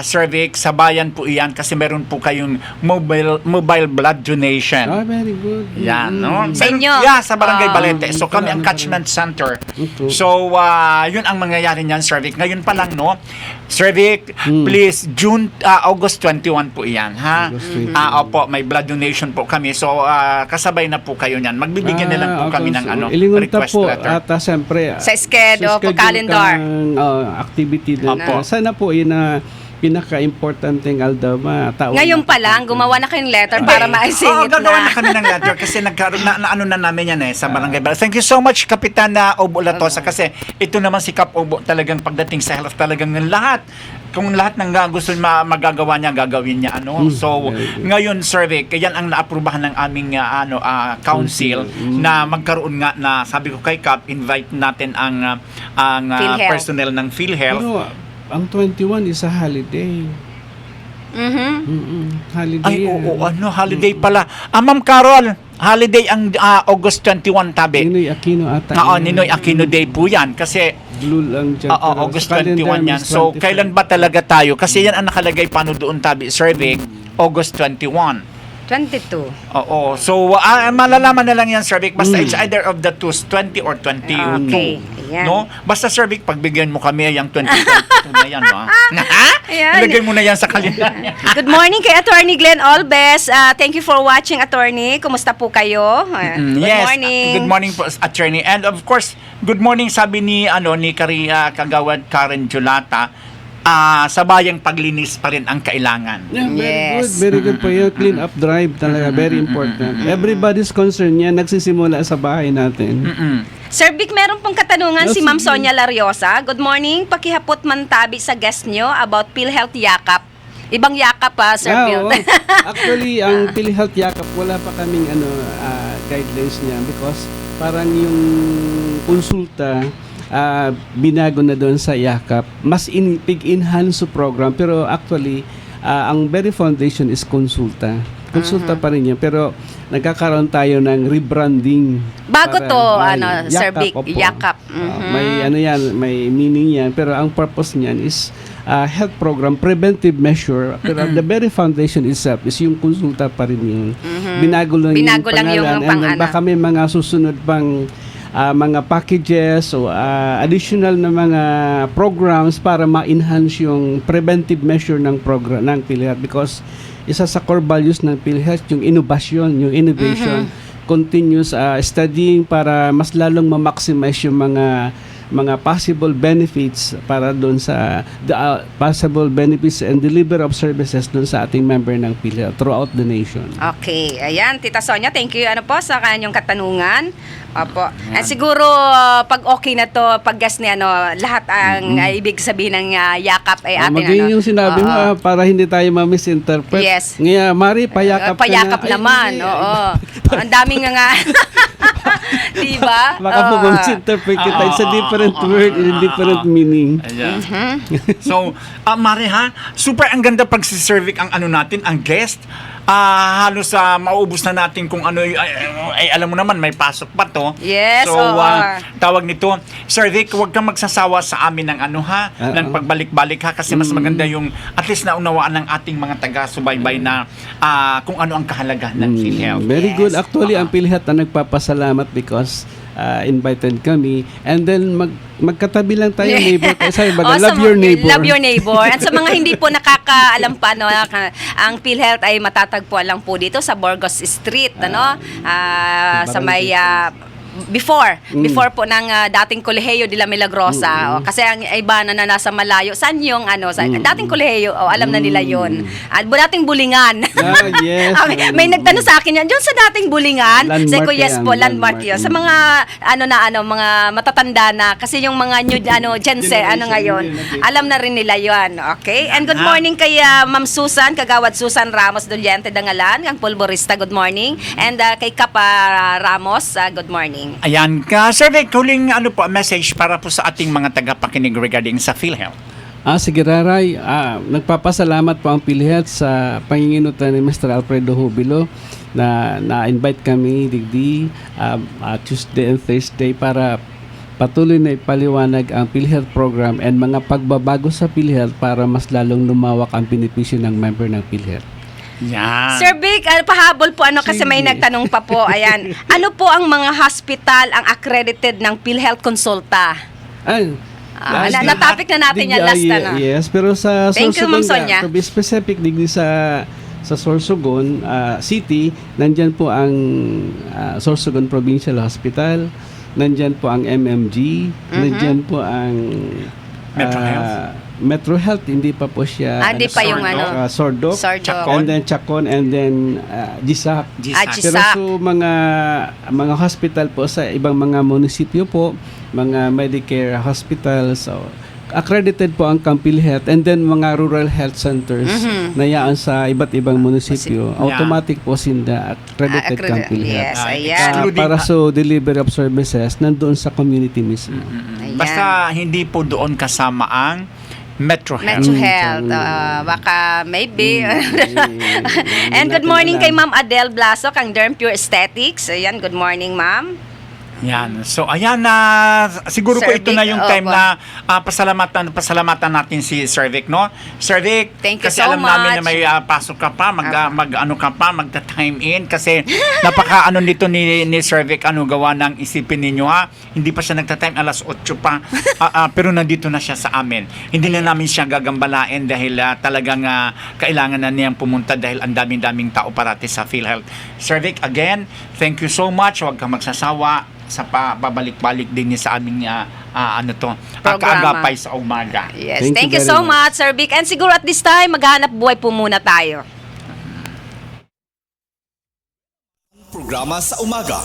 Sir Vic, sa bayan po iyan kasi meron po kayong mobile blood donation. Very good. Yan, no? Sa inyo? Yeah, sa Barangay Balete. So, kami ang catchment center. Okay. So, yun ang mangyayari niyan, Sir Vic. Ngayon pa lang, no? Sir Vic, please, August 21 po iyan, ha? August 21. Opo, may blood donation po kami. So, kasabay na po kayo niyan. Magbibigyan na lang po kami ng ilingunta request po letter. at siyempre Sa schedule po, calendar. Activity din. Opo. Sana po yun na pinaka-importanteng Aldama. Ngayon pa lang, gumawa na kayong letter para maisingit gagawa na na. kami ng letter kasi nagkaroon na ano na namin yan sa Barangay Balete. Thank you so much, Kapitan Obo Latosa, kasi ito naman si Kap Obo talagang pagdating sa health talagang lahat. Kung lahat ng gusto magagawa niya, gagawin niya. So, ngayon, survey, yan ang naaprubahan ng aming council na magkaroon nga na, sabi ko kay Kap, invite natin ang PhilHealth. personnel ng PhilHealth. Pero ang 21 is a holiday. Holiday. Ay, oo, yan. holiday pala. Ma'am Carol, holiday ang August 21, tabi. Ninoy Aquino ata. Oo, Ninoy Aquino Day po yan. Kasi, Blue lang dyan. oo, Pero August sa calendar 21 yan. is So, 25. kailan ba talaga tayo? Kasi yan ang nakalagay paano doon, tabi, survey, August 21. 22. Oo. So, malalaman na lang yan, Sir Vic. Basta it's either of the two, 20 or 22. Okay. Ayan. No? Basta, Sir Vic, pagbigyan mo kami yung 2022 na yan, no? Ayan. Ilagay mo na yan sa kalendar. Good morning kay Attorney Glenn Olbes. Thank you for watching, Attorney. Kumusta po kayo? Good Yes. morning. Good morning po, Attorney. And of course, good morning sabi ni Kagawad Karen Julata. Sa bayang paglinis pa rin ang kailangan. Yeah, Yes. very good po yun. Clean up drive talaga, very important. Everybody's concern yan, nagsisimula sa bahay natin. Sir Vic, meron pong katanungan si Yes, Ma'am sige. Sonia Lariosa. Good morning. Pakihapot man tabi sa guest nyo about PhilHealth Yakap. Ibang yakap Sir Bill. Oo. Actually, ang PhilHealth Yakap, wala pa kaming guidelines niya because parang yung konsulta binago na doon sa Yakap. Mas pig-enhance sa program pero actually ang very foundation is konsulta. Konsulta pa rin yan pero nagkakaroon tayo ng rebranding. Bago para- to, ay, Sir Vic, opo. Yakap. May may meaning yan pero ang purpose niyan is health program, preventive measure pero the very foundation itself is yung konsulta pa rin yun. Binago lang Binago lang yung pangalan, and pang- then baka may mga susunod pang mga packages o additional na mga programs para ma-enhance yung preventive measure ng program ng PhilHealth because isa sa core values ng PhilHealth yung innovation, yung innovation, continuous studying para mas lalong ma-maximize yung mga possible benefits para doon sa possible benefits and deliver of services doon sa ating member ng PhilHealth throughout the nation. Okay. Ayan, Tita Sonia, thank you sa kanyang katanungan. Opo. And siguro, pag okay na to, pag gas ni lahat ang ibig sabihin ng yakap ay ating Maging yung sinabi mo Oo. para hindi tayo ma-misinterpret. Yes. Ngayon, Mari, payakap ka payakap na. Ay, naman, hindi. oo. Ang daming nga. Diba? Baka po ma-misinterpret kita. It's a different word and different meaning. Ayan. So, Mari super ang ganda pag si Sir Vic ang natin, ang guest. Halos mauubos na natin kung ano, ay alam mo naman, may pasok pa to. Yes, So, oo. tawag nito, Sir Vic, huwag kang magsasawa sa amin ng ng pagbalik-balik kasi mas maganda yung at least naunawaan ng ating mga taga-subaybay na kung ano ang kahalagahan ng PhilHealth. Very Yes. good. Actually, ang PhilHealth na nagpapasalamat because invited kami. And then, magkatabi lang tayo, neighbor. Sabi ba, Oh, love your neighbor. Love your neighbor. At sa mga hindi po nakakaalam pa, ang PhilHealth ay matatagpuan lang po dito sa Burgos Street, sa may before po ng dating Kolehiyo de la Milagrosa. Kasi ang iba na nasa malayo, saan yung dating Kolehiyo, alam na nila yon. At dating Bulingan. Yes. May nagtanong sa akin yan, diyon sa dating Bulingan. Sabi ko, Landmark yes yan, po, landmark landmark yun. Sa mga mga matatanda na kasi yung mga new Gen Z ngayon, alam na rin nila yon. Okay? And good morning kay Ma'am Susan, Kagawad Susan Ramos Doliente Dangalan, ang pulborista, good morning. And kay Kapa Ramos, good morning. Ayan ka, Sir Vic, huling message para po sa ating mga tagapakinig regarding sa PhilHealth. Sige Raray, nagpapasalamat po ang PhilHealth sa panginginutan ni Mr. Alfredo Jubilo na na-invite kami digdi Tuesday and Thursday para patuloy na ipaliwanag ang PhilHealth program and mga pagbabago sa PhilHealth para mas lalong lumawak ang benepisyo ng member ng PhilHealth. Yan. Sir Vic, pahabol po kasi may nagtanong pa po. Ayan. Ano po ang mga hospital ang accredited ng PhilHealth Consulta? Na-topic na natin yan last na. Yes, pero sa Thank you, Ma'am Sonia. to be specific, digdi sa Sorsogon City, nandyan po ang Sorsogon Provincial Hospital, nandyan po ang MMG, nandyan po ang Metro Health. Metro Health, hindi pa po siya Hindi pa yung Sordok, Sordok. and then Chacon, and then GSAP. GSAP. Pero so mga hospital po sa ibang mga munisipyo po, mga Medicare hospitals, so accredited po ang PhilHealth, and then mga rural health centers na yaan sa iba't ibang munisipyo, automatic po sinda accredited kang PhilHealth. Yes, ayan. Para so delivery of services nandoon sa community mismo. Ayan. Basta hindi po doon kasama ang Metro Health. Metro Health. Baka maybe. And good morning kay Ma'am Adele Blasok, ang Derm Pure Aesthetics. Ayan, good morning, Ma'am. Yan. So ayan na siguro Sir po ito Vic, na yung time opo. na pasalamatan natin si Sir Vic, no? Sir Vic, Thank you kasi so alam namin na much. may pasok ka pa, magta-time in kasi napaka nito ni Sir Vic, gawa ng isipin ninyo ha. Hindi pa siya nagta-time, alas 8 pa. Pero nandito na siya sa amin. Hindi na namin siya gagambalain dahil talagang kailangan na niyang pumunta dahil ang daming tao parati sa PhilHealth. Sir Vic, again, thank you so much. Huwag kang magsasawa sa babalik-balik din niya sa aming kaagapay sa umaga. Yes, Thank thank you you very so much. much, Sir Vic. And siguro at this time, maghanap buhay po muna tayo. Programa sa umaga.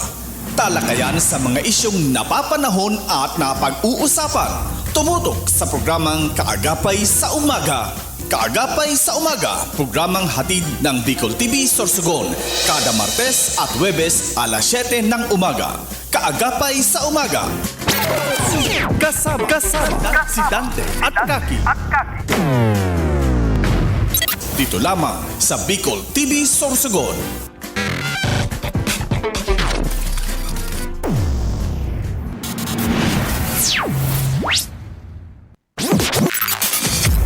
Talakayan sa mga isyong napapanahon at napag-uusapan. Tumutok sa programang Kaagapay sa Umaga. Kaagapay sa Umaga, programang hatid ng Bicol TV Sorsogon, kada Martes at Huwebes alas 7 ng umaga. Kaagapay sa Umaga. Kasama si Dante at Kaki. Dito lamang sa Bicol TV Sorsogon.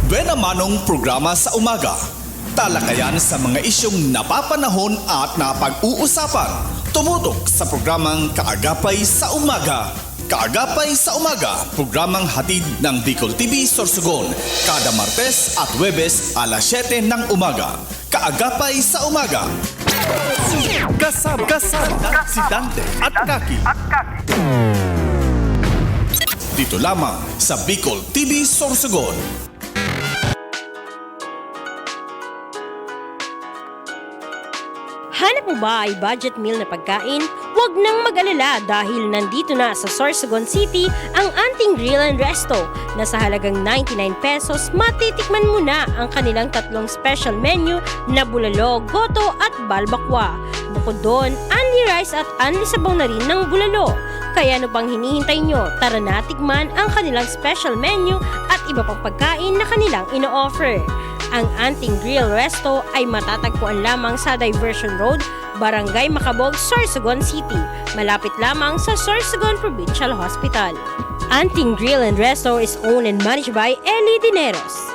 Buena Manong programa sa umaga. Talakayan sa mga isyong napapanahon at napag-uusapan. Tumutok sa programang Kaagapay sa Umaga. Kaagapay sa Umaga, programang hatid ng Bicol TV Sorsogon, kada Martes at Huwebes alas 7 ng umaga. Kaagapay sa Umaga. Kasama si Dante at Kaki. Dito lamang sa Bicol TV Sorsogon. Hanap mo ba ay budget meal na pagkain? Huwag nang mag-alala dahil nandito na sa Sorsogon City ang Anting Grill and Resto na sa halagang 99 pesos matitikman mo na ang kanilang tatlong special menu na bulalo, goto at balbakwa. Bukod doon, only rice at only sabaw na rin ng bulalo. Kaya ano pang hinihintay nyo? Tara na tikman ang kanilang special menu at iba pang pagkain na kanilang ino-offer. Ang Anting Grill Resto ay matatagpuan lamang sa Diversion Road, Barangay Macabog, Sorsogon City. Malapit lamang sa Sorsogon Provincial Hospital. Anting Grill and Resto is owned and managed by Eli Dineros.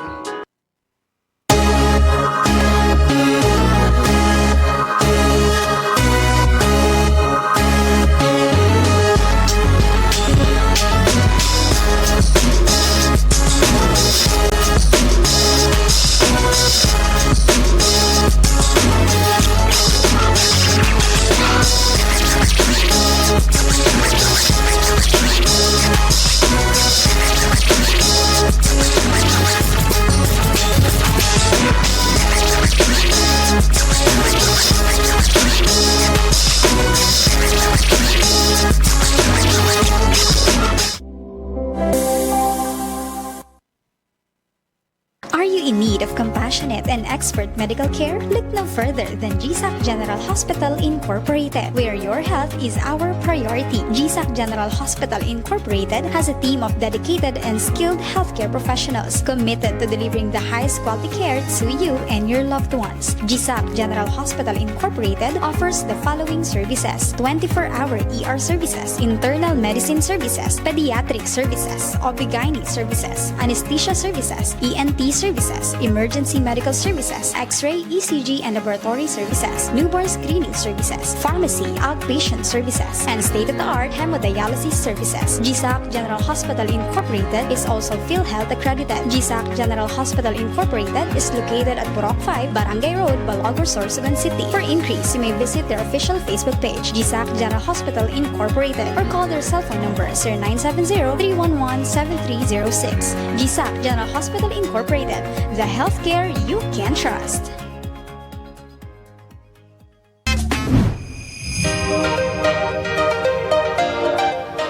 compassionate and expert medical care, look no further than GSAC General Hospital Incorporated, where your health is our priority. GSAC General Hospital Incorporated has a team of dedicated and skilled healthcare professionals committed to delivering the highest quality care to you and your loved ones. GSAC General Hospital Incorporated offers the following services: 24-hour ER services, internal medicine services, pediatric services, OB/GYN services, anesthesia services, ENT services, emergency medical services, X-ray, ECG and laboratory services, newborn screening services, pharmacy, outpatient services, and state-of-the-art hemodialysis services. GSAC General Hospital Incorporated is also PhilHealth accredited. GSAC General Hospital Incorporated is located at Purok 5, Barangay Road, Balagor, Sorsogon City. For inquiries, you may visit their official Facebook page, GSAC General Hospital Incorporated, or call their cell phone number 0970-311-7306. GSAC General Hospital Incorporated, the healthcare you can trust.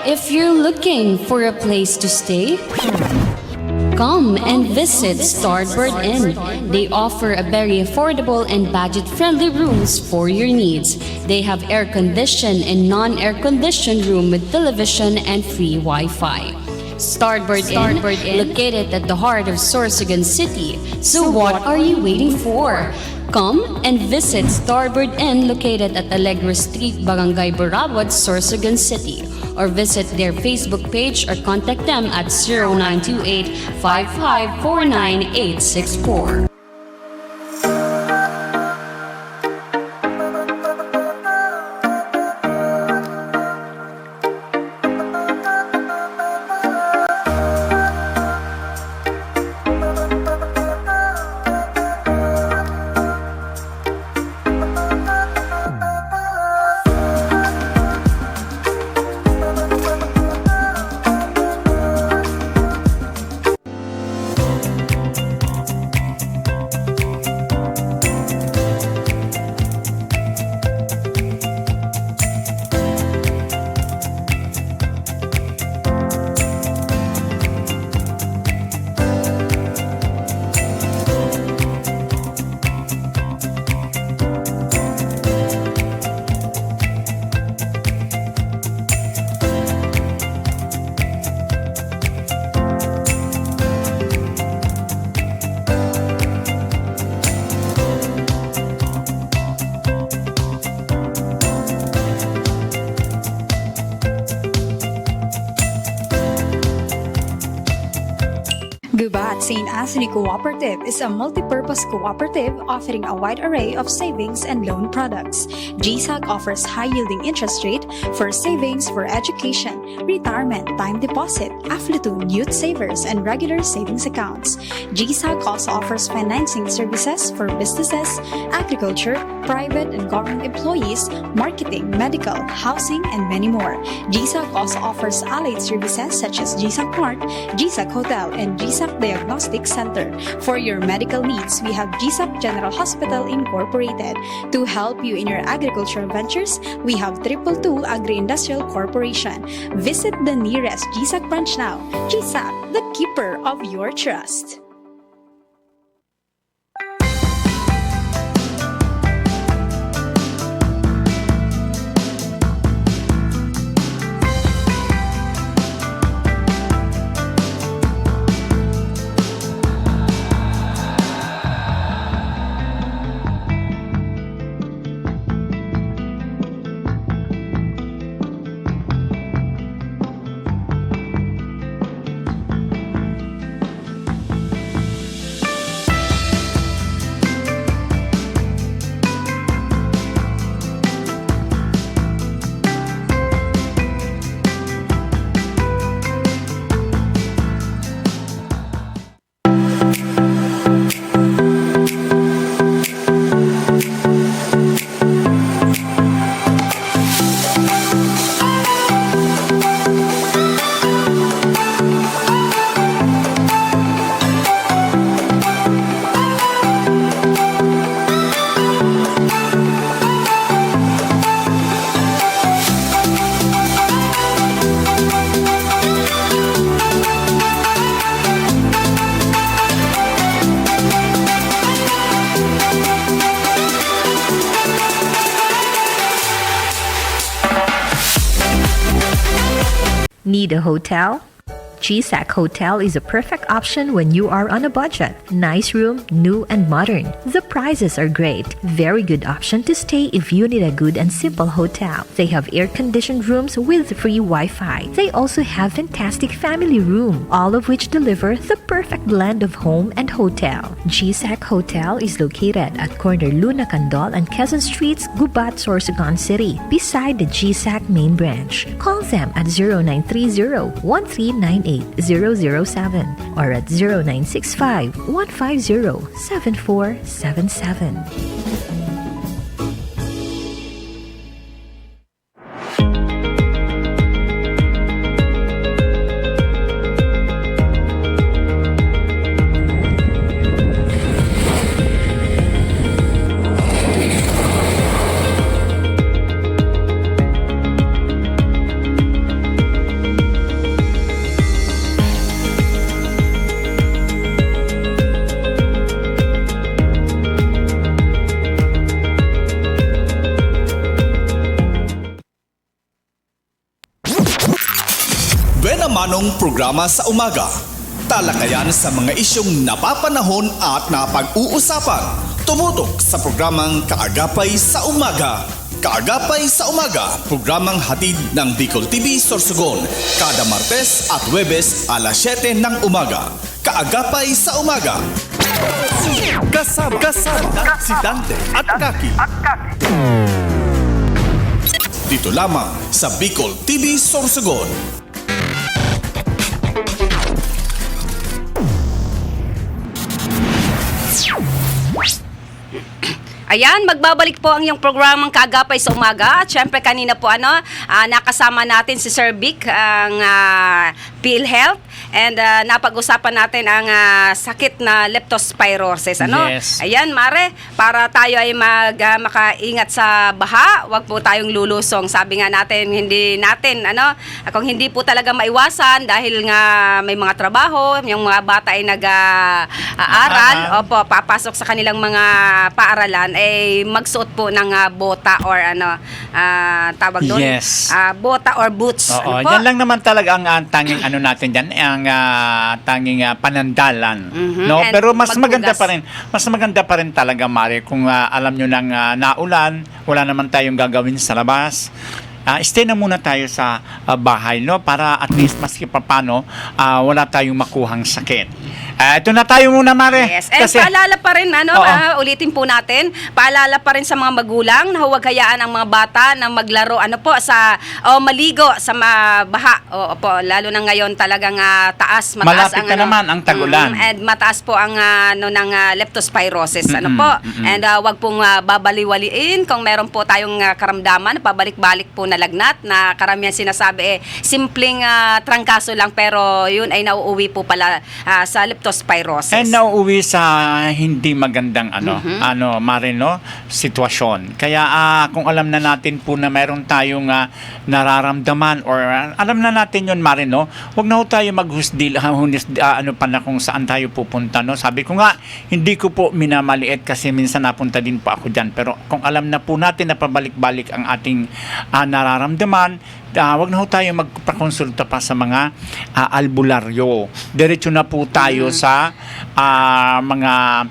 If you're looking for a place to stay, come and visit Starboard Inn. They offer a very affordable and budget-friendly rooms for your needs. They have air-conditioned and non-air-conditioned room with television and free Wi-Fi. Starboard Inn, located at the heart of Sorsogon City. So what are you waiting for? Come and visit Starboard Inn located at Alegre Street, Barangay Borabot, Sorsogon City, or visit their Facebook page or contact them at 0928-5549864. Gubat St. Anthony Cooperative is a multi-purpose cooperative offering a wide array of savings and loan products. GSAC offers high-yielding interest rate for savings for education, retirement, time deposit, affluent youth savers, and regular savings accounts. GSAC also offers financing services for businesses, agriculture, private and government employees, marketing, medical, housing, and many more. GSAC also offers allied services such as GSAC Mart, GSAC Hotel, and GSAC Diagnostic Center. For your medical needs, we have GSAC General Hospital Incorporated. To help you in your agricultural ventures, we have 222 Agri-Industrial Corporation. Visit the nearest GSAC branch now. GSAC, the keeper of your trust. Need a hotel? GSAC Hotel is a perfect option when you are on a budget. Nice room, new and modern. The prices are great. Very good option to stay if you need a good and simple hotel. They have air-conditioned rooms with free Wi-Fi. They also have fantastic family room, all of which deliver the perfect blend of home and hotel. GSAC Hotel is located at corner Luna Candol and Quezon Streets, Gubat, Sorsogon City, beside the GSAC main branch. Call them at 0930-1398-007 or at 0965-150-7477. Manong programa sa umaga. Talakayan sa mga isyong napapanahon at napag-uusapan. Tumutok sa programang Kaagapay sa Umaga. Kaagapay sa Umaga, programang hatid ng Bicol TV Sorsogon, kada Martes at Huwebes alas 7 ng umaga. Kaagapay sa Umaga. Kasama si Dante at Kaki. Dito lamang sa Bicol TV Sorsogon. Ayan, magbabalik po ang iyong programang Kaagapay sa Umaga. At syempre kanina po nakasama natin si Sir Vic, ang PhilHealth. And napag-usapan natin ang sakit na leptospirosis. Yes. Ayan, Mare, para tayo ay makaingat sa baha, wag po tayong lulusong. Sabi nga natin, kung hindi po talaga maiwasan dahil nga may mga trabaho, yung mga bata ay nag-aaral, papasok sa kanilang mga paaralan, ay magsuot po ng bota or tawag doon? Yes. Bota or boots. Oo, yan lang naman talaga ang tanging natin dyan, ang tanging panandalan. No? And Pero mas maghugas. maganda pa rin talaga, Mari, kung alam nyo nang naulan, wala naman tayong gagawin sa labas. Stay na muna tayo sa bahay, no? Para at least maski papano wala tayong makuhang sakit. Ito na tayo muna, Mare. Yes. And paalala pa rin, ulitin po natin, paalala pa rin sa mga magulang na huwag hayaan ang mga bata na maglaro, maligo sa baha. Lalo na ngayon talagang mataas Malapit ang na naman ang tag-ulan. And mataas po ang ng leptospirosis. And huwag pong babaliwaliin kung meron po tayong karamdaman, pabalik-balik po na lagnat na karamihan sinasabi simpleng trangkaso lang, pero yun ay nauuwi po pala sa leptospirosis. And nauuwi sa hindi magandang Mare, no, sitwasyon. Kaya kung alam na natin po na meron tayong nararamdaman or alam na natin yun, Mare, no, huwag na ho tayo maghusdil na kung saan tayo pupunta, no. Sabi ko nga, hindi ko po minamaliit kasi minsan napunta din po ako dyan. Pero kung alam na po natin na pabalik-balik ang ating nararamdaman, wag na ho tayo magpakonsulta pa sa mga albularyo. Diretso na po tayo sa mga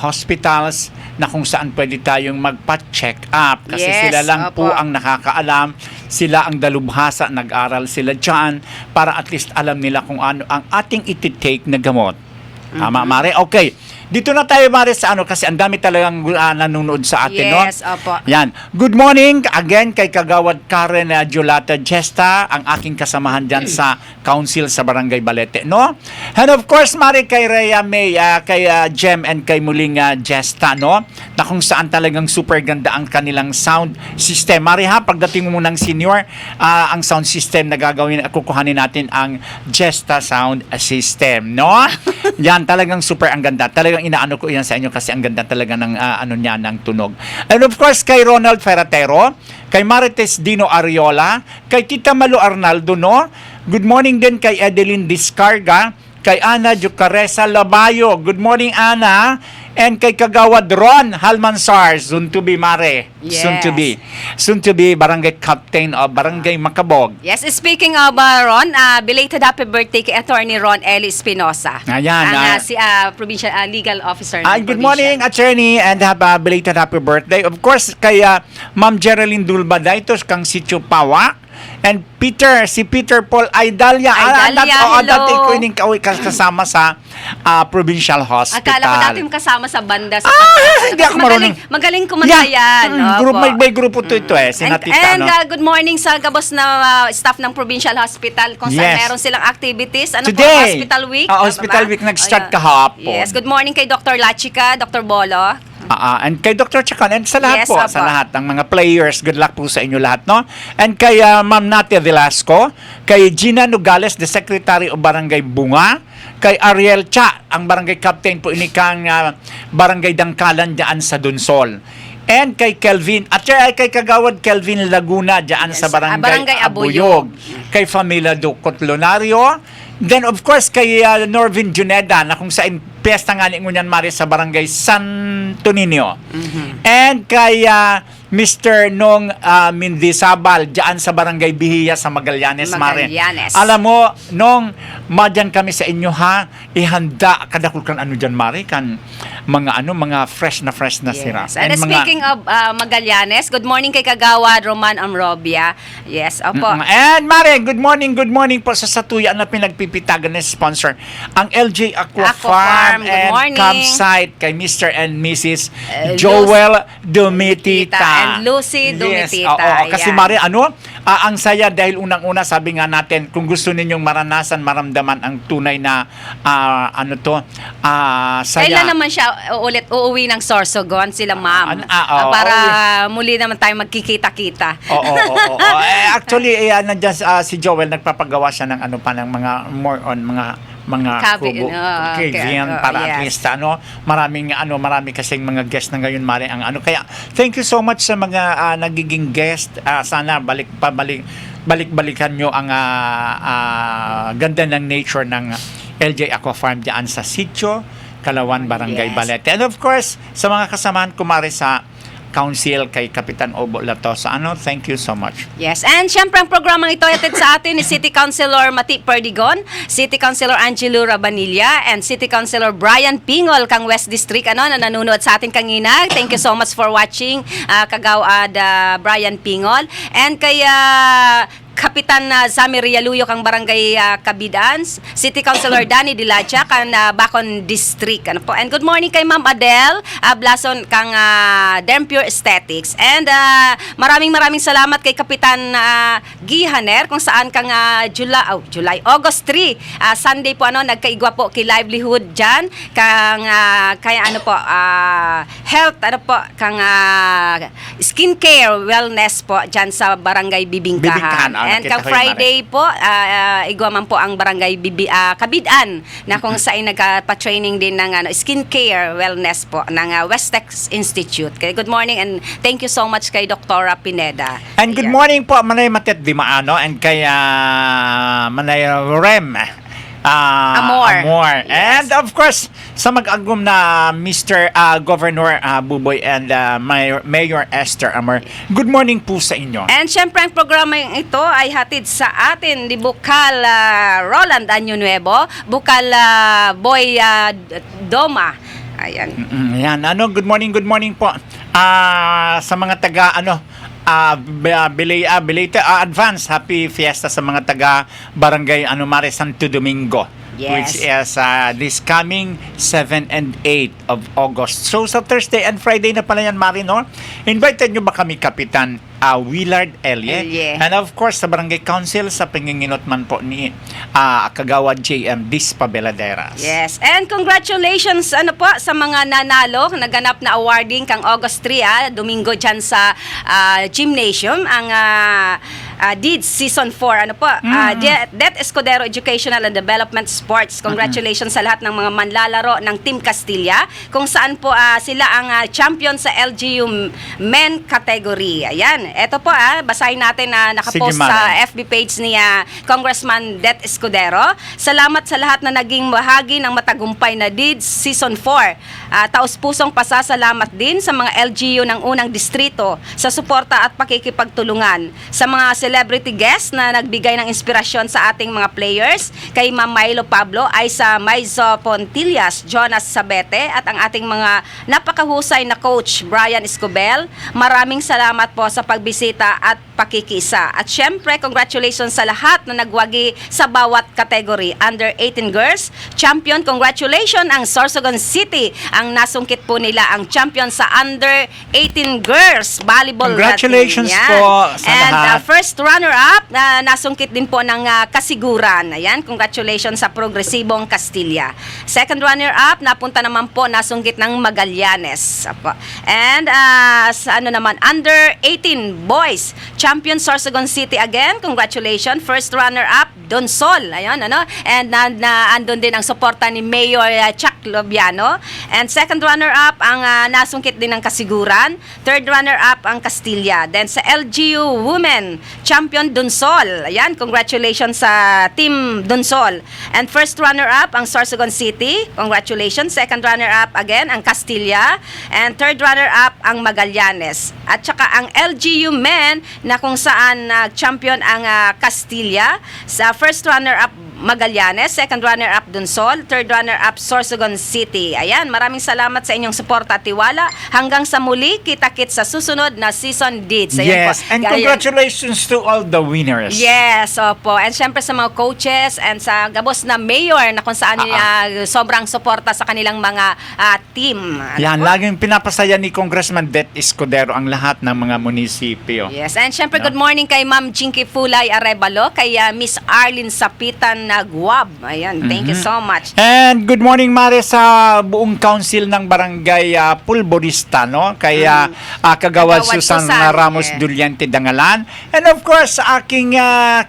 hospitals na kung saan pwede tayong magpa-check up kasi sila lang po ang nakakaalam, sila ang dalubhasa, nag-aral sila dyan para at least alam nila kung ano ang ating iti-take na gamot. Tama, Mare? Okay. Dito na tayo, Mare, sa kasi ang dami talagang nanonood sa atin, no? Yes, opo. Yan. Good morning again kay Kagawad Karen Jolata Gesta, ang aking kasamahan dyan sa council sa Barangay Balete, no? And of course, Mare, kay Rhea May, kay Jem and kay muling Gesta, no? Na kung saan talagang super ganda ang kanilang sound system. Mare, pagdating mo ng senior, ang sound system na kukuhanin natin ang Gesta sound system, no? Yan, talagang super ang ganda. Talagang inaano ko yan sa inyo kasi ang ganda talaga ng ng tunog. And of course, kay Ronald Ferratero, kay Marites Dino Ariola, kay Tita Malu Arnaldo, no? Good morning din kay Edeline Discarga, kay Ana Jucaresa Labayo. Good morning, Ana. And kay Kagawad Ron Halmansar, soon to be Mare. Yes. Soon to be barangay captain of Barangay Makabog. Yes, speaking of Ron, belated happy birthday kay Attorney Ron Eli Espinosa. Ayan, Ang si provincial legal officer ng Good provincial. morning, attorney, and have a belated happy birthday. Of course, kay Ma'am Geraldine Dulbada, ito kang Sitio Pawa. And si Peter Paul Aidalia. Hello. Dati ko ining kasama sa Provincial Hospital. Akala ko dati yung kasama sa banda. Sa hindi ako marunong. Magaling kumanta yan. Group, Opo. may grupo to ito eh. And good morning sa gabos na staff ng Provincial Hospital kung saan Yes. meron silang activities. Ano Today, po? Hospital Week. Hospital Week nag-start kahapon. Yes. Good morning kay Dr. Lachika, Dr. Bolo. And kay Dr. Chacan, and sa lahat Yes, po, opo. sa lahat ng mga players, good luck po sa inyo lahat, no? And kay Ma'am Natia Velasco, kay Gina Nogales, the Secretary of Barangay Bunga, kay Ariel Cha, ang barangay captain po inikang Barangay Dangkalan dyan sa Dunsol. And kay Kelvin, at kay Kagawad Kelvin Laguna dyan Yes, sa Barangay, Barangay Abuyog. Kay Familia Ducotlonario. Then of course kay Norvin Juneda na kung saan piyesta nga ni ngunyan mari sa Barangay Santo Niño. And kay Mr. Nong Mindisabal dyan sa Barangay Bihiya sa Magallanes, mare. Magallanes. Alam mo, nung madyan kami sa inyo ha, ihanda kadakul kan ano dyan mare, kan mga fresh na sira. Yes. And speaking of Magallanes, good morning kay Kagawad Roman Amrobia. Yes, opo. And Mare, good morning po sa Satuya na pinagpipitagan ng sponsor. Ang LJ Aqua Farm Good and morning. Campsite kay Mr. and Mrs. Joel Dumitita. And Lucy Dumitita. Oo, kasi Ayan. Mare, ang saya dahil unang-una sabi nga natin, kung gusto ninyong maramdaman ang tunay na saya. Kailan naman siya ulit uuwi ng Sorsogon, sila ma'am? Para muli naman tayo magkikita-kita. Oo. Actually, nandiyan si Joel, nagpapagawa siya ng ng mga more on mga kubo, para at least marami kasing mga guest na ngayon mare ang kaya thank you so much sa mga nagiging guest. Sana balik-balikan nyo ang ganda ng nature ng LJ Aqua Farm diyan sa Sitio Kalawan, Barangay Yes. Balete. And of course, sa mga kasamahan ko mare sa Council kay Kapitan Obo Latosa. Thank you so much. Yes, and syempre ang programang ito ay hatid sa atin ni City Councilor Mati Perdigon, City Councilor Angelo Rabanilla, and City Councilor Brian Pingol kang West District na nanonood sa atin kanina. Thank you so much for watching, Kagawad Brian Pingol. And kay Kapitan Sammy Rialuyo kang Barangay Kabidan, City Councilor Danny Dilacha kang Bacon District. And good morning kay Ma'am Adele Blason kang Dermpure Aesthetics. And maraming salamat kay Kapitan Gihaner kung saan kang August 3, Sunday po nagkaigwa po kay livelihood dyan kang health kang skincare wellness po dyan sa Barangay Bibingkahan. And kang Friday po, igwa man po ang Barangay Kabidan na kung saan nagpa-training din ng skincare wellness po ng Westex Institute. Kaya good morning and thank you so much kay Dr. Pineda. And good morning po Manay Matet Dimaano and kay Manay Rem Amor. Yes. And of course, sa mag-agum na Mr. Governor Buboy and Mayor Esther Amor. Good morning po sa inyo. And syempre ang programa ito ay hatid sa atin ni Bukal Roland Año Nuevo, Bukal Boy Doma. Ayan. Yan. Good morning po. Sa mga taga advance happy fiesta sa mga taga Barangay Mare Santo Domingo. Yes. Which is this coming 7 and 8 of August. So sa Thursday and Friday na pala yan, Mari, no? Invited nyo ba kami, Kapitan Willard Elye? And of course, sa Barangay Council, sa pinginginot man po ni Kagawad JM Dispa Beladeras. Yes. And congratulations po sa mga nanalo, naganap na awarding kang August 3, Domingo dyan sa gymnasium, ang DEEDS Season 4, Det Escudero Educational and Development Sports. Congratulations sa lahat ng mga manlalaro ng Team Castilla, kung saan po sila ang champion sa LGU men category. Ayan. Ito po basahin natin na nakapost Sige, Mare. sa FB page ni Congressman Det Escudero. Salamat sa lahat na naging bahagi ng matagumpay na DIDS Season 4. Taos-pusong pasasalamat din sa mga LGU ng unang distrito sa suporta at pakikipagtulungan. Sa mga celebrity guests na nagbigay ng inspirasyon sa ating mga players, kay Ma'am Milo Pablo, Aiza Maizo Pontillas, Jonas Sabete, at ang ating mga napakahusay na coach Brian Escobel. Maraming salamat po sa pagbisita at pakikisa. At syempre, congratulations sa lahat na nagwagi sa bawat category. Under 18 girls, champion, congratulations ang Sorsogon City. Ang nasungkit po nila ang champion sa under 18 girls volleyball Congratulations team. Yan. po sa And lahat. first runner-up, nasungkit din po ng Kasiguran. Ayan, congratulations sa Progresibong Castilla. Second runner-up, napunta naman po, nasungkit ng Magallanes. Apo. And sa naman, under 18 boys, champion Sorsogon City again. Congratulations. First runner-up, Donsol. Ayun, And andun din ang suporta ni Mayor Chuck Lobiano. And second runner-up, ang nasungkit din ng Kasiguran. Third runner-up, ang Castilla. Then sa LGU Women, champion Donsol. Ayan, congratulations sa Team Donsol. And first runner-up, ang Sorsogon City. Congratulations. Second runner-up again, ang Castilla. And third runner-up, ang Magallanes. At saka ang LGU Men, na kung saan champion ang Castilla. Sa first runner-up, Magallanes, second runner-up Donsol, third runner-up Sorsogon City. Ayan, maraming salamat sa inyong suporta at tiwala. Hanggang sa muli, kita-kits sa susunod na season DIDS. Ayan Yes, po. and Ayan. congratulations to all the winners. Yes, opo. And syempre sa mga coaches and sa gabos na mayor na kung saan sobrang suporta sa kanilang mga team. Yan, laging pinapasaya ni Congressman Det Escudero ang lahat ng mga munisipyo. Yes, and syempre good morning kay Ma'am Jinky Fulay Arevalo, kay Miss Arlene Sapitan Guab. Ayan, thank you so much. And good morning, Mare, sa buong council ng barangay Pulborista, no? Kay Kagawad Susan Ramos Duliente Dangalan. And of course, sa aking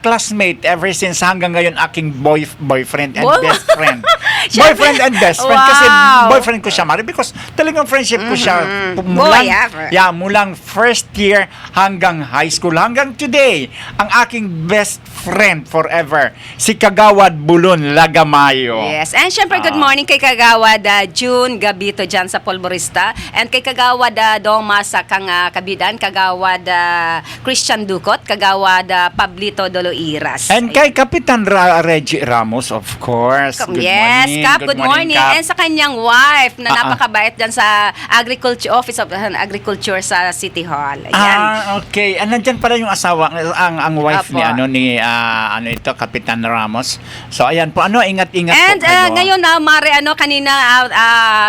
classmate ever since hanggang ngayon, aking boyfriend and best friend. Boyfriend and best friend. Kasi boyfriend ko siya, Mare, because talagang friendship ko siya mulang first year hanggang high school, hanggang today. Ang aking best friend forever, si Kagawad Bulon Lagamayo. Yes, and syempre good morning kay Kagawad June Gabito dyan sa Polvorista, and kay Kagawad Doma sa kang kabidan, Kagawad Christian Ducot, Kagawad Pablito Doloiras. And kay Kapitan Reggie Ramos, of course. Good yes, morning. Kap, good morning. Kap. And sa kanyang wife na napakabait dyan sa Agriculture Office of Agriculture sa City Hall. Ayan. Okay. Nandyan pala yung asawa, ang wife Apo. ni Kapitan Ramos. So ayan po, ingat-ingat And po kayo. ngayon Mare, kanina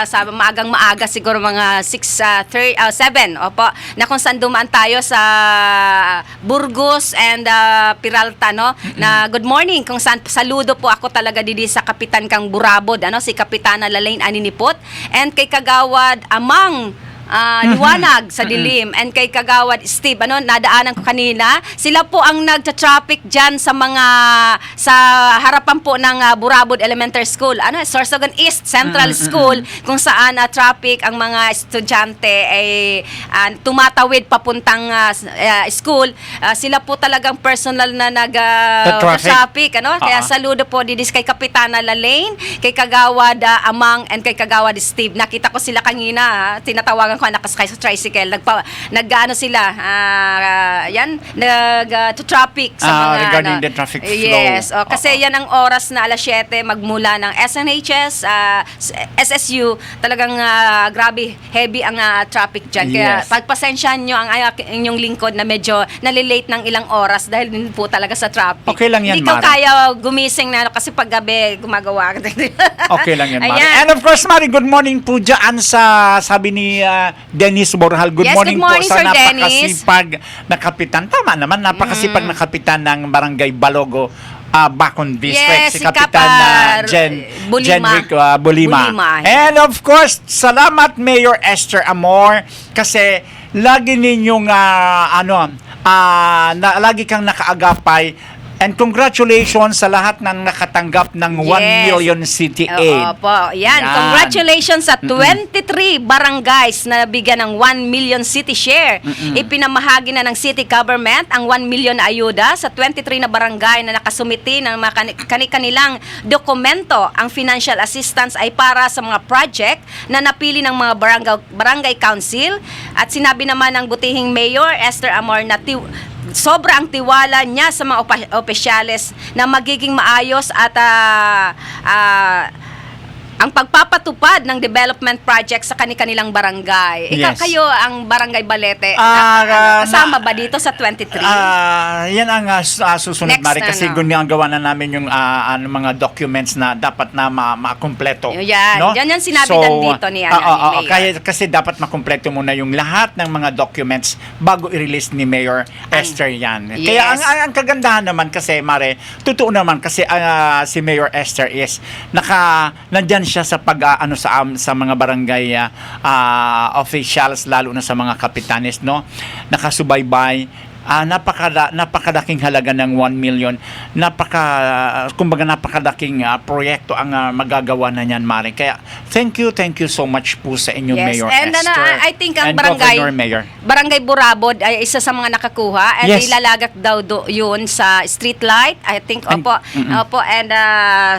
sa maaga siguro mga 7 opo, na kung saan dumaan tayo sa Burgos and Peralta, no? Na good morning, kung saan saludo po ako talaga didi sa Kapitan Kang Burabod, si Kapitana Lalaine Aninipot, and kay Kagawad Amang liwanag sa dilim, and kay Kagawad Steve, nadaanan ko kanina, sila po ang nagta-traffic dyan sa harapan po ng Burabod Elementary School, Sorsogon East Central School, kung saan traffic ang mga estudyante ay tumatawid papuntang school. Sila po talagang personal na nag-traffic, kaya saludo po didis kay Kapitana Lalaine, kay Kagawad Amang, and kay Kagawad Steve. Nakita ko sila kanina, tinatawagan ko nakasakay sa tricycle, nag-traffic sa mga regarding the traffic flow. Yes, kasi yan ang oras na 7:00 magmula ng SNHS, SSU, talagang grabe heavy ang traffic dyan. Kaya Yes. pagpasensyahan nyo ang inyong lingkod na medyo nalilate ng ilang oras dahil din po talaga sa traffic. Okay lang yan, Hindi ko Mare. kaya gumising na kasi pag gabi gumagawa. Okay lang yan, Mare. Ayan. And of course, Mare, good morning po dyan sa sabi ni Dennis Borjal. Good Yes, morning good morning, po sa Sir Dennis. napakasipag na kapitan. Tama naman, napakasipag na kapitan ng Barangay Balogo, Bacon District. Yes, Si si Kapitan Bulima. Genric Bulima. And of course, salamat Mayor Esther Amor kasi lagi ninyong lagi kang nakaagapay And congratulations sa lahat ng nakatanggap ng 1 Yes. million city aid. Opo, yan. Congratulations sa 23 barangays na nabigyan ng 1 million city share. Ipinamahagi na ng city government ang 1 million na ayuda sa 23 na barangay na nakasumiti ng mga kanilang dokumento. Ang financial assistance ay para sa mga project na napili ng mga barangay council. At sinabi naman ng butihing Mayor Esther Amor na sobra ang tiwala niya sa mga opisyales na magiging maayos at ang pagpapatupad ng development project sa kanilang barangay. Ikaw, Yes. kayo ang Barangay Balete. Kasama ba dito sa 23? Yan ang susunod, Next, Mari, kasi ano? ang gawa na namin yung mga documents na dapat na makumpleto. Yan. No? Yan yung sinabi dito ni Mayor. Kasi dapat makumpleto muna yung lahat ng mga documents bago i-release ni Mayor Esther yan. Yes. Kaya ang kagandahan naman kasi, Mare, totoo naman kasi si Mayor Esther is nandyan siya sa sa mga barangay officials, lalo na sa mga kapitanes, no, nakasubaybay. Napakalaking halaga ng 1 million. Kumbaga napakalaking proyekto ang magagawa na niyan, Mare. Kaya thank you so much po sa inyo, Yes. Mayor And Esther. I think ang and barangay Governor Mayor. Barangay Burabod ay isa sa mga nakakuha, and Yes. ilalagak daw yun sa street light, I think. Opo. And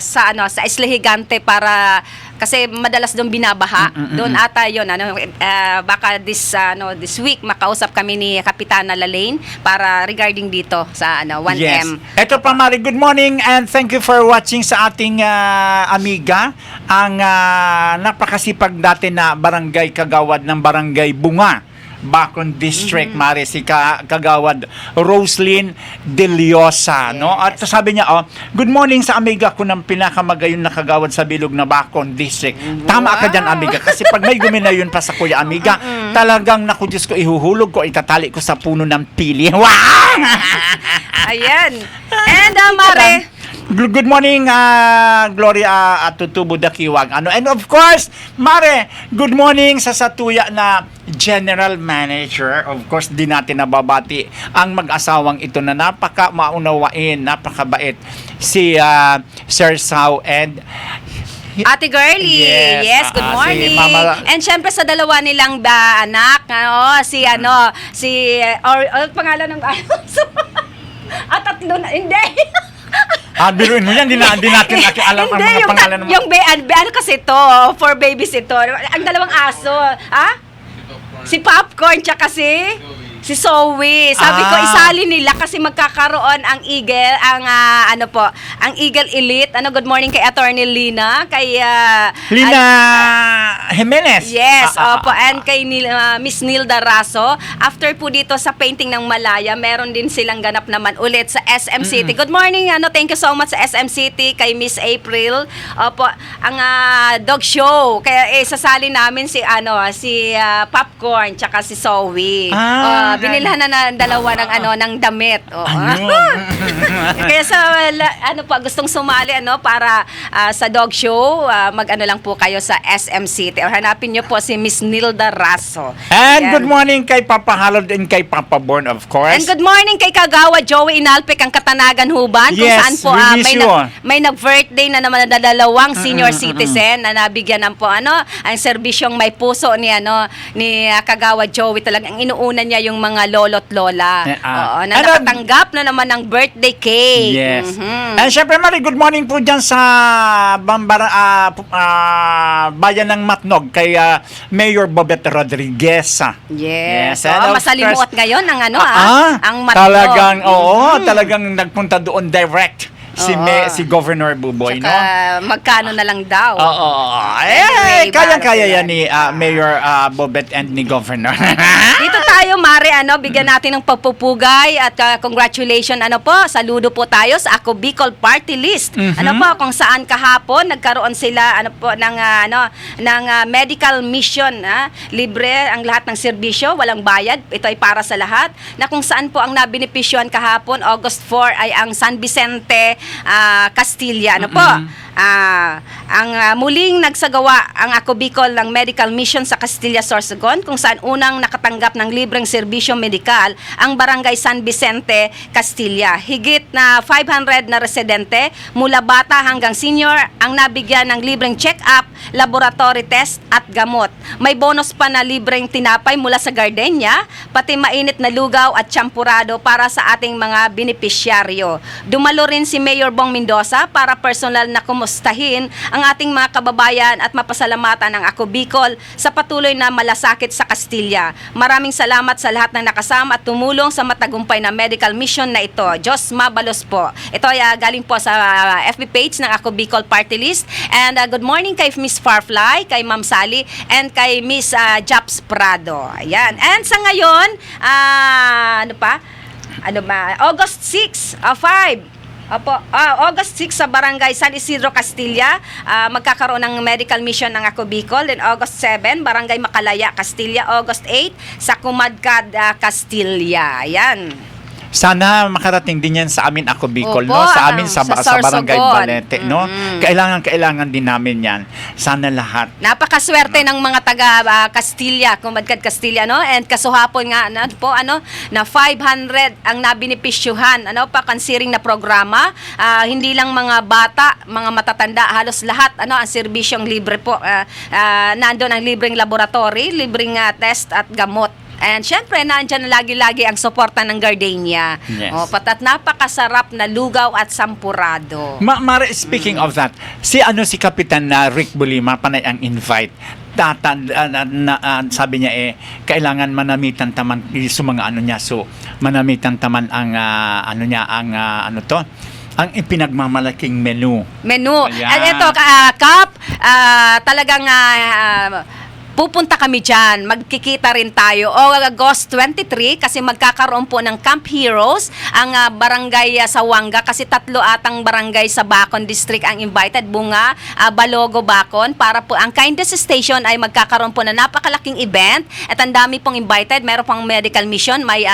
sa Isla Higante para kasi madalas doon binabaha. Doon ata yun. Baka this week makausap kami ni Kapitana Lalaine para regarding dito sa 1M. Yes. Ito pa, Mari, good morning and thank you for watching sa ating amiga, ang napakasipag dati na barangay kagawad ng Barangay Bunga, Bacon District, Mari, si Kagawad Roslyn De Liosa, no? At sabi niya, good morning sa amiga ko ng pinakamagayon na kagawad sa bilog na Bacon District. Tama ka dyan, amiga, kasi pag may guminayon pa sa kuya amiga, talagang naku Diyos ko, ihuhulog ko, itatali ko sa puno ng pili. Wow! Ayan. And Mare, Good morning, Gloria at Tutubo Dakiwag. And of course, Mare, good morning sa Satuya na General Manager. Of course, di natin nababati ang mag-asawang ito na napaka-maunawain, napakabait, si Sir Sao and Ate Girlie. Yes, good morning. si Mama. And syempre sa dalawa nilang anak, si pangalan ng tatlo na, hindi. biruin mo yan, di natin alam ang mga pangalan ng Yung ano kasi ito, for babies ito. Ang dalawang aso. Si Popcorn, tsaka si Zoe. Sabi ko, isali nila kasi magkakaroon ang Eagle, ang Eagle Elite. Good morning kay Attorney Lina, kay Lina Jimenez. Yes, opo, and kay Miss Nilda Raso. After po dito sa painting ng Malaya, meron din silang ganap naman ulit sa SM City. Good morning, thank you so much sa SM City, kay Miss April. Opo, ang dog show. Kaya sasali namin si Popcorn tsaka si Zoe. Binilhan na dalawa ng damit. Kaya gustong sumali para sa dog show, lang po kayo sa SM City. Or hanapin niyo po si Miss Nilda Raso. And good morning kay Papa Halod and kay Papa Born, of course. And good morning kay Kagawa Joey Inalpec, ang Katanagan Huban, kung Yes, saan po we miss you. may nag-birthday na naman na dalawang senior citizen na nabigyan ng ang serbisyong may puso ni Kagawa Joey. Talagang inuuna niya yung mga lolo't lola. Na nakatanggap na naman ng birthday cake. Yes. And syempre, Mari, good morning po dyan sa bayan ng Matnog kay Mayor Bobet Rodriguez. Yes. And of masalimuot course, ngayon ang ang Matnog. Talagang, talagang nagpunta doon direct si Governor Buboy, no? Magkano na lang daw. Anyway, kayang-kaya yan ni Mayor Bobet and ni Governor. Dito tayo, Mare, bigyan natin ng pagpupugay at congratulations, saludo po tayo sa Ako Bicol Party List. Kung saan kahapon nagkaroon sila ng medical mission, libre ang lahat ng serbisyo, walang bayad. Ito ay para sa lahat. Na kung saan po ang nabinipisyohan kahapon, August 4 ay ang San Vicente Castilla. muling nagsagawa ang Ako Bicol ng medical mission sa Castilla, Sorsogon, kung saan unang nakatanggap ng libreng serbisyo medikal ang Barangay San Vicente, Castilla. Higit na 500 na residente mula bata hanggang senior ang nabigyan ng libreng check-up, laboratory test at gamot. May bonus pa na libreng tinapay mula sa Gardenia, pati mainit na lugaw at champurado para sa ating mga benepisyaryo. Dumalo rin si Mayor Bong Mendoza para personal na kumustahin ang ating mga kababayan at mapasalamatan ang Ako Bicol sa patuloy na malasakit sa Castilla. Maraming salamat sa lahat ng nakasama at tumulong sa matagumpay na medical mission na ito. Diyos mabalos po. Ito ay galing po sa FB page ng Ako Bicol Party List. And good morning kay Miss Farfly, kay Ma'am Sally, and kay Miss Japs Prado. Ayan. And sa ngayon, August 6, 5. August 6 sa Barangay San Isidro, Castilla, magkakaroon ng medical mission ng Ako Bicol. Then August 7, Barangay Macalaya, Castilla. August 8, sa Kumadkad, Castilla. Ayan. Sana makarating din yan sa amin Ako Bicol, Opo, no? Sa amin sa Barangay Sorsogon. Balete, no? Kailangan din namin yan. Sana lahat. Napakaswerte ng mga taga Castilla, Kumadkad Castilla, no? And kasuhapon nga na 500 ang nabinipisyuhan, pakansiring na programa. Hindi lang mga bata, mga matatanda, halos lahat ang serbisyong libre po. Nandoon ang libreng laboratory, libreng test at gamot. And syempre, nandiyan na lagi-lagi ang suporta ng Gardenia. Yes. Patat napakasarap na lugaw at sampurado. Mare, speaking of that, si Kapitan Rick Bulima, panay ang invite. Sabi niya kailangan manamitan taman sa mga manamitan taman ang ang ipinagmamalaking menu. Ayan. At ito, Kap, talagang pupunta kami dyan. Magkikita rin tayo. August 23, kasi magkakaroon po ng Camp Heroes ang barangay Sawanga, kasi 3 atang barangay sa Bacon District ang invited. Bunga, Balogo, Bacon. Para po ang Kindness Station ay magkakaroon po na napakalaking event at ang dami pong invited. Meron pong medical mission, may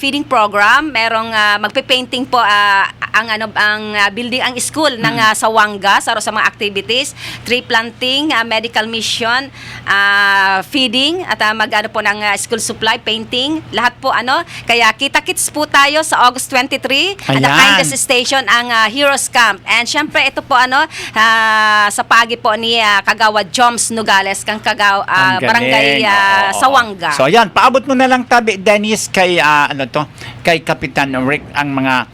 feeding program, merong magpe-painting po ang building, ang school ng Sawanga sa mga activities, tree planting, medical mission, feeding at po ng school supply, painting, lahat po kaya kita-kits po tayo sa August 23 at ang Kindness Station ang Heroes Camp. And syempre ito po sa pagi po ni Kagawad Joms Nogales kang barangay Sawanga. So ayan, paabot mo na lang tabi Dennis kay kay Kapitan Rick ang mga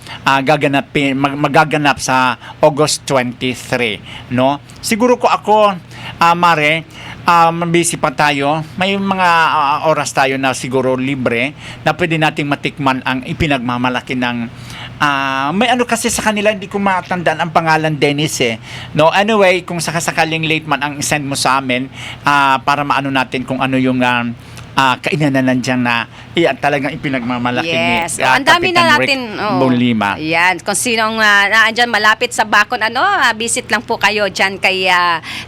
magaganap sa August 23, no? Siguro ko ako Mare, busy pa tayo. May mga oras tayo na siguro libre na pwede nating matikman ang ipinagmamalaki ng may kasi sa kanila, hindi ko matandaan ang pangalan, Dennis no? Anyway, kung sakasakaling late man ang send mo sa amin para maano natin kung ano yung kainan na nandiyan na talagang ipinagmamalaki ni ang dami na natin Bulima. Yan, kung sinong naandyan malapit sa Bacon, visit lang po kayo dyan kay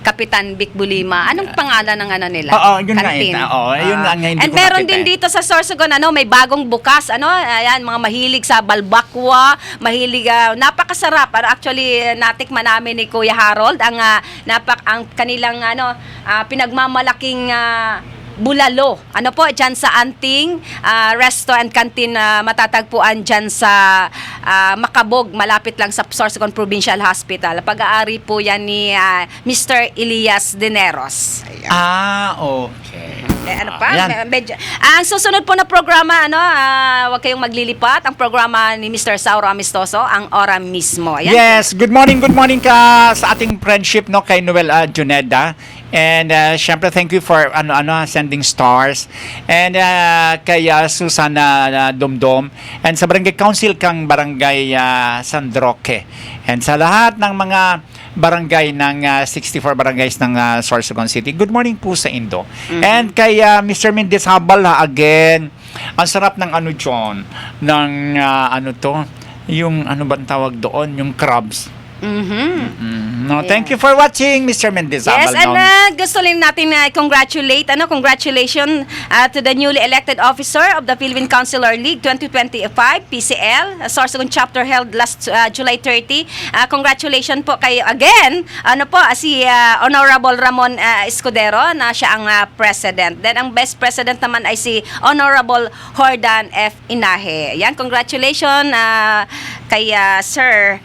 Kapitan Vic Bulima. Anong pangalan ng nila? Yun Kantin. Yun nga hindi and ko meron nakita din dito sa Sorsogon, may bagong bukas, ayan, mga mahilig sa balbakwa, mahilig, napakasarap. Actually, natikman namin ni Kuya Harold ang kanilang pinagmamalaking bulalo. Dyan sa Anting Resto and Canteen, matatagpuan dyan sa Makabog, malapit lang sa Sorsogon Provincial Hospital. Pag-aari po yan ni Mr. Elias Dineros. Okay. Ang susunod po na programa, huwag kayong maglilipat. Ang programa ni Mr. Sauro Amistoso, ang Ora Mismo. Ayan. Yes, good morning ka sa ating friendship, no, kay Noel Juneda. And syempre thank you for sending stars. And kay Susana Domdom, and sa Barangay Council kang Barangay San Roque. And sa lahat ng mga barangay ng 64 barangays ng Sorsogon City. Good morning po sa Indo. And kay Mr. Mendez Habal again. Ang sarap ng John, ng yung ba tawag doon, yung crabs. No, thank you for watching, Mr. Mendizabal. Yes, and gusto rin natin congratulations to the newly elected officer of the Philippine Consular League 2025, PCL, Sorsogon chapter held last July 30. Congratulations po kayo again, si Honorable Ramon Escudero na siya ang president. Then ang best president naman ay si Honorable Jordan F. Inahe. Yan, congratulations kay Sir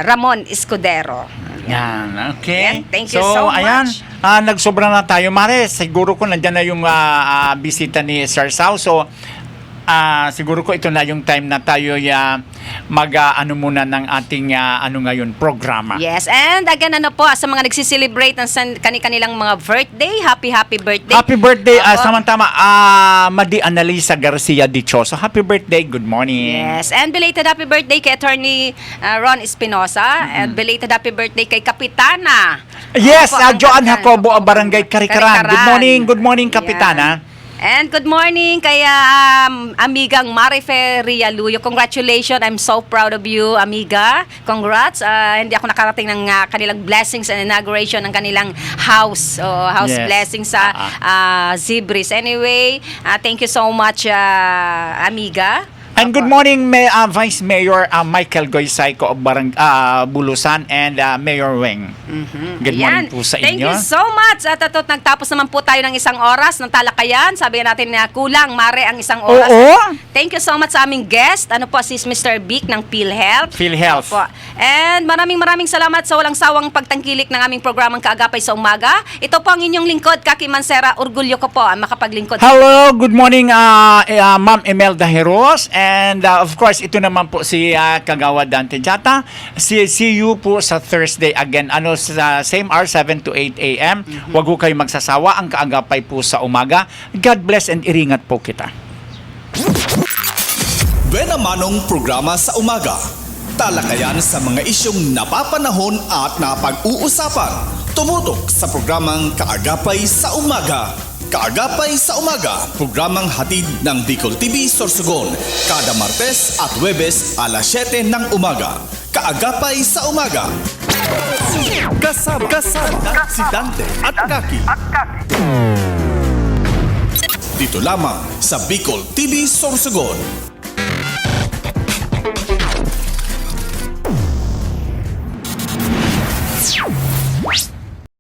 Ramon Escudero. Yan, okay. Yan, thank you so ayan, much. nagsobra na tayo, Mare. Siguro ko nandyan na yung bisita ni Sir Sao. So, siguro ko ito na yung time na tayo mag-ano muna ng ating ngayon, programa. Yes, and again, sa mga nagsiselebrate ng kanilang mga birthday, happy birthday. Happy birthday, Opo. samantama, Madi Analisa Garcia Dichoso. Happy birthday, good morning. Yes, and belated happy birthday kay Attorney Ron Espinosa, and belated happy birthday kay Kapitana. Yes, Opo, ang Joan Kapitan. Jacobo, Barangay Karikaran. Good morning, Kapitana. Yan. And good morning kay amigang Marife Rialuyo. Congratulations. I'm so proud of you, amiga. Congrats. Hindi ako nakarating ng kanilang blessings and inauguration ng kanilang house. House Yes. blessings sa Zibris. Anyway, thank you so much, amiga. And good morning, Vice Mayor Michael Goysayco of Bulusan and Mayor Weng. Good morning Yan. po sa inyo. Thank you so much. At nagtapos naman po tayo ng isang oras ng talakayan. Sabi natin na kulang, Mare, ang isang oras. Oo. Thank you so much sa aming guest. Si Mr. Vic ng PhilHealth. PhilHealth. Opo. And maraming salamat sa walang sawang pagtangkilik ng aming programang Kaagapay sa Umaga. Ito po ang inyong lingkod, Kaki Mansera. Orgulyo ko po ang makapaglingkod. Hello, good morning, Ma'am Imelda Heros. And of course, ito naman po si Kagawa Dante Jata. See you po sa Thursday again. Sa same hour, 7 to 8 a.m. Huwag ho kayo magsasawa. Ang Kaagapay po sa Umaga. God bless and iringat po kita. Buena Manong programa sa umaga. Talakayan sa mga isyong napapanahon at napag-uusapan. Tumutok sa programang Kaagapay sa Umaga. Kaagapay sa Umaga, programang hatid ng Bicol TV Sorsogon. Kada Martes at Huwebes alas 7 ng umaga. Kaagapay sa Umaga. Kasama si Dante at Kaki. Dito lamang sa Bicol TV Sorsogon.